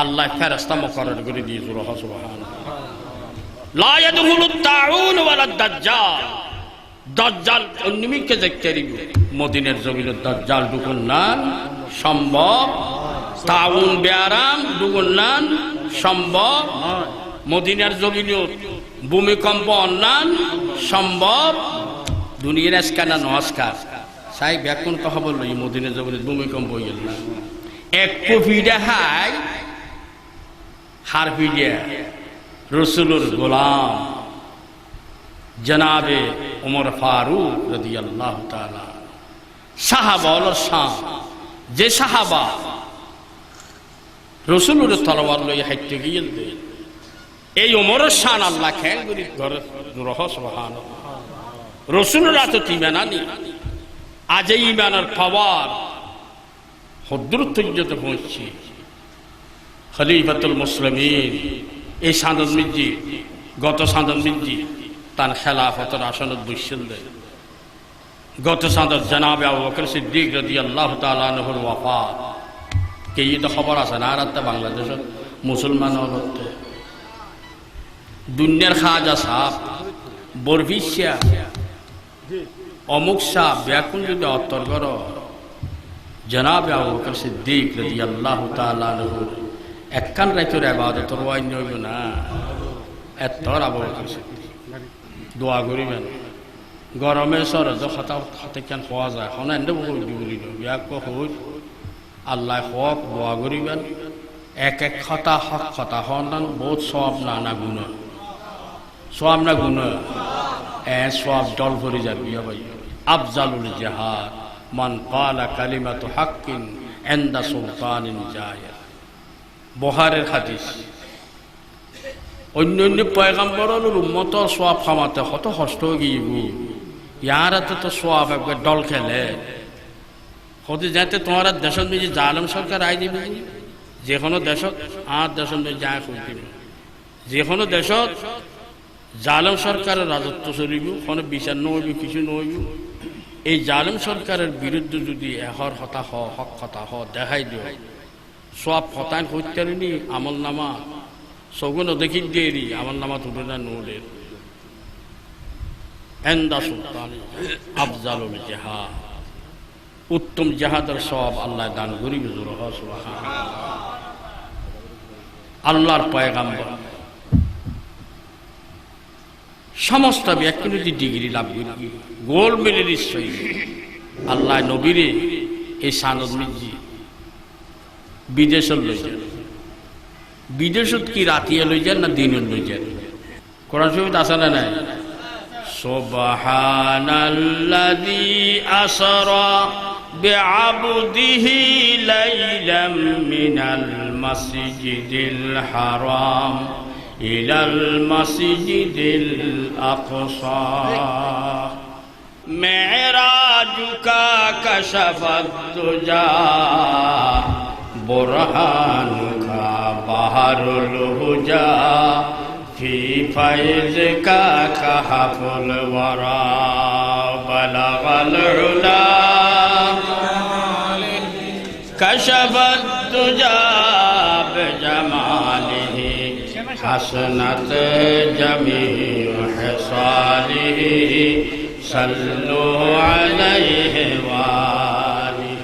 আল্লাহ ফেরেশতা মুকরর করে দিয়েছে সুবহানাল্লাহ লা ইয়াদখুলুত তাউন ওয়ালা দাজ্জাল দাজ্জাল অন্যমিকে দেখতে পারিব মদিনার জমিনের দাজ্জাল ঢুকুন না সম্ভব তাউন বেয়ারাম ঢুকুন না সম্ভব মদিনার জমিনে ভূমিকম্প অন্যান সম্ভব দুনিয়ার আজকানা নমস্কার সাই ব্যাকুন কথা বললো এই মদিনার জমিনে ভূমিকম্প হইল না এক কফিডা হাই হার ফিডিয়া রসুলুর গোলাম জনাবে উমর ফারুক রাদিয়াল্লাহু তাআলা সাহাবা হল শাম যে সাহাবা রসুলুর তলোয়ার লই হাইতে গিয়েল দে এই উমরের শান আল্লাহ খেয়াল করি ঘরে সুবহানাল্লাহ রসুলরা তো ইমানানি আজ এই ইমানের পাওয়ার হদ্দুর তৈজতে পৌঁছছি খলিফাতুল মুসলিমিন এই সাদত মির্জি গত সাদত মির্জি তার খেলাফতের আসনত বসছেন দেয় গত সাদত জনাবে আবু বকর সিদ্দিক রাদিয়াল্লাহু তাআলা আনহুর ওয়াফাত কে তো খবর আছে না আর বাংলাদেশের মুসলমান হতে দুনিয়ার খাজা সাহ বরফিসা অমুক সাহ ব্যাকুল যদি অত্তর কর জনাবে আবু বকর সিদ্দিক রাদিয়াল্লাহু তাআলা আনহুর একখান রাইতের ইবাদতের ওয়াইন হইব না এতর আবু বকর সিদ্দিক দোয়া করিবেন গরমে সরজ খাতা খাতে কেন পাওয়া যায় এখন এনে বলি ব্যাক হই আল্লাহ হক দোয়া করিবেন এক এক খাতা হক খাতা হন বহুত সব না গুণ সব না গুণ সব জল ভরে যাবি ভাই আফজালুল জিহাদ মান ক্বালা কালিমাতু হাক্কিন ইনদা সুলতানিন জাহির বুখারীর হাদিস অন্য অন্য পয়গম্বরের উম্মত সওয়াব কামাতে কত কষ্ট গিয়েব ইয়ার তো সওয়াব একবার দল খেলে কদি যাতে তোমার দেশের মধ্যে জালেম সরকার আই দিবে যে কোনো দেশত আর দেশের মধ্যে যায় কইতে যে কোনো দেশত জালেম সরকারের রাজত্ব চলিব কোনো বিচার নহইব কিছু নহইব এই জালেম সরকারের বিরুদ্ধে যদি এহর হতা হক কথা দেখাই দিও সব হতায়ন করতে পারিনি আমল নামা সগুন দেখি দিয়ে আমল নামা তুলে না নোলের এন্দা সুলতান আফজালুল জিহাদ উত্তম জিহাদের সব আল্লাহ দান করিবে আল্লাহর পয়গাম্বর সমস্ত ব্যক্তি যদি ডিগ্রি লাভ করি গোল্ড মেডেলিস্ট আল্লাহ নবীরে এই সানদ মিজি বিদেশত লই যান বিদেশত কি রাতিয়া লই যান না দিনত লই যান কোরআন শরীফত আছে না নাই সুবহানাল্লাযী আসরা بعبده ليلا من المسجد الحرام إلى المسجد الأقصى معراجك كشف الدجى برهانك بحر الهجى في فيضك كهف الورى بلغ العلا كشف الدجى بجماله حسنت جميع خصاله صلوا عليه وآله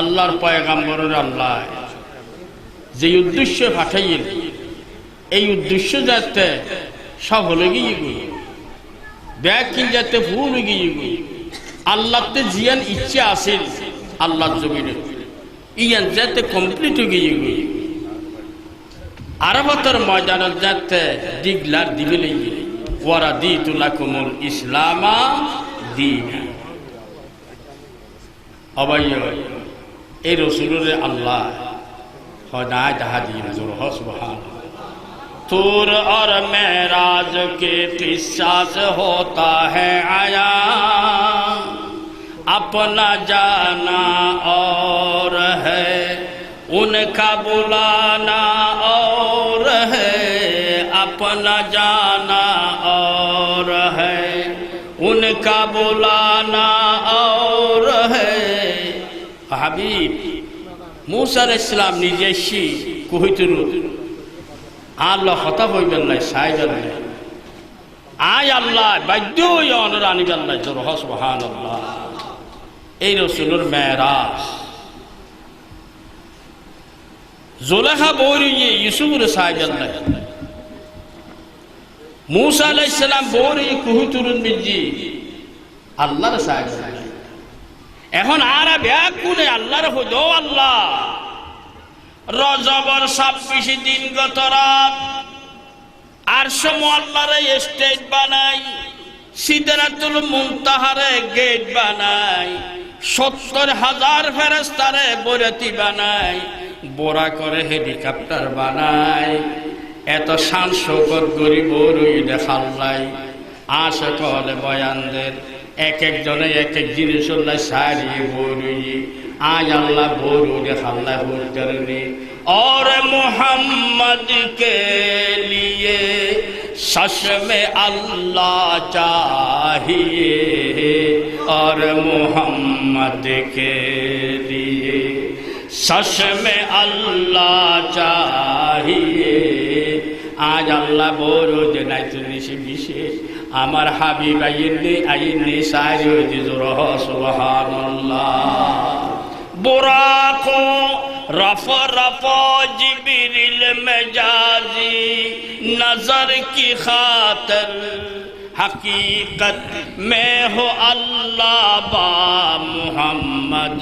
আল্লাহর পয়গম্বরের আল্লাহ যে উদ্দেশ্য পাঠাইলেন এই উদ্দেশ্য যাতে সব হলে গিয়ে ব্যাকিন যাতে ভুল গিয়ে আল্লাহতে জিয়ান ইচ্ছে আসেন আল্লাহর জমিনে ইয়ান যাতে কমপ্লিট গিয়ে আরবতর ময়দানত যাতে দিগলার দিবে লেগে ওয়ারা দিতু লাকুমুল ইসলামা দীনা অবাইয় এই রসুলের আল্লাহ হদায়ত হাদিয়ে জোর সুবহানাল্লাহ तूर और मेराज के किस्सा से होता है आया अपना जाना और है उनका बुलाना और है अपना जाना और है उनका बुलाना और है हबीब मूसा अलैहिस्सलाम निजेशी कुहितुर আল্লাহ হতা হইবেন নাই সাইবেন নাই আয় আল্লাহ বাধ্য অনর আনিবেন নাই জোর সুবহানাল্লাহ এই রসুলের মেরাজ জুলেখা বৌরিয়ে ইউসুফের সাইবেন নাই মুসা আলাইহিস সালাম বৌরিয়ে কুহুতুরুন বিজি আল্লাহর সাইবেন নাই এখন আরা ব্যাগ কোনে আল্লাহর হদো আল্লাহ রজবর 26 দিন গত রাত আরশ মুআল্লারে স্টেজ বানাই সিদরাতুল মুনতাহারে গেট বানাই 70,000 ফেরেশতারে বরাতি বানাই বোরা করে হেলিকপ্টার বানাই এত শান শৌকত গরিব রই দেখাল্লাই আশা করে বয়ানদের এক একজনে এক এক জিনিস সারিয়ে বই आज अल्लाह बोलो अल्लाह बोल करने और मोहम्मद के लिए सच में अल्लाह चाहिए और मोहम्मद के लिए सच में अल्लाह चाहिए आज अल्लाह बोलो নাই তুমি বিশেষ আমার হাবিব আইনে সারি দিজুর সুবহানাল্লাহ बुराको रफा रफा जिब्रील मजाजी नजर की खातर हकीकत में हो अल्लाह बा मोहम्मद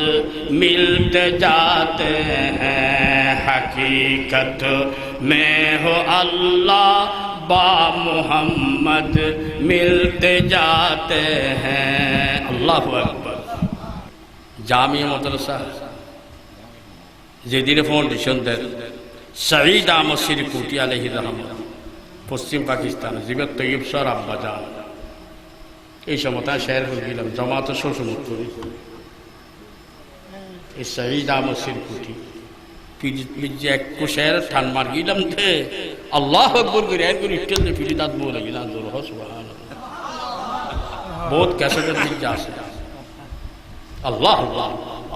मिलते जाते हैं हकीकत में हो अल्लाह बा मोहम्मद मिलते जाते हैं अल्लाहु अकबर জামিয়া মাদ্রাসা যেদিনে ফাউন্ডেশন দেন শহীদ আহমদ শ্রীকুটি আলাইহির রহমত পশ্চিম পাকিস্তান জিবত তৈয়ব সর আব্বাজান এই সমতা শেয়ার করে দিলাম জামাত শ্বশুরমত করি এই শহীদ আহমদ শ্রীকুটি পিজি এক শেয়ার ঠান মার গিলাম তে আল্লাহ আকবার করে এক করে ইটল দে পিজি দাঁত বলে গিলাম জোর সুবহানাল্লাহ বহুত ক্যাসেটের দিক আছে আল্লাহ আল্লাহ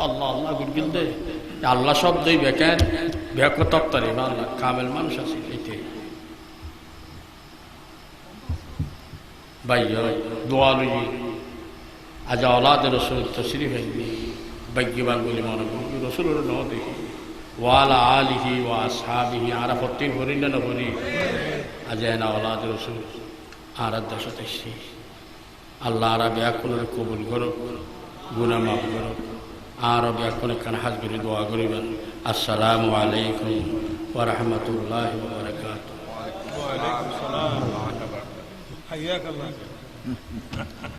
আল্লাহ আল্লাহ গুল দে আল্লাহ শব্দই বেকেন বেক তক্তারে বাংলা কামেল মানুষ আছে এতে ভাই দোয়া লই আজ औलाद रसूल तशरीफ है भाग्यवान बोले मानो रसूल न देखी वाला आलिहि व असहाबिहि आरा फत्तिन हरिन न हरि आज ना औलाद रसूल आरा दशतशी আল্লাহ আরা ব্যাকুলের কবুল করো গুনাহ মাফ করো আর ব্যাকুলে কান হাত করে দোয়া করিবেন আসসালামু আলাইকুম ওয়া রাহমাতুল্লাহি ওয়া বারাকাতুহু ওয়া আলাইকুম আসসালাম ওয়া রাহমাতুল্লাহ হাইয়াক আল্লাহ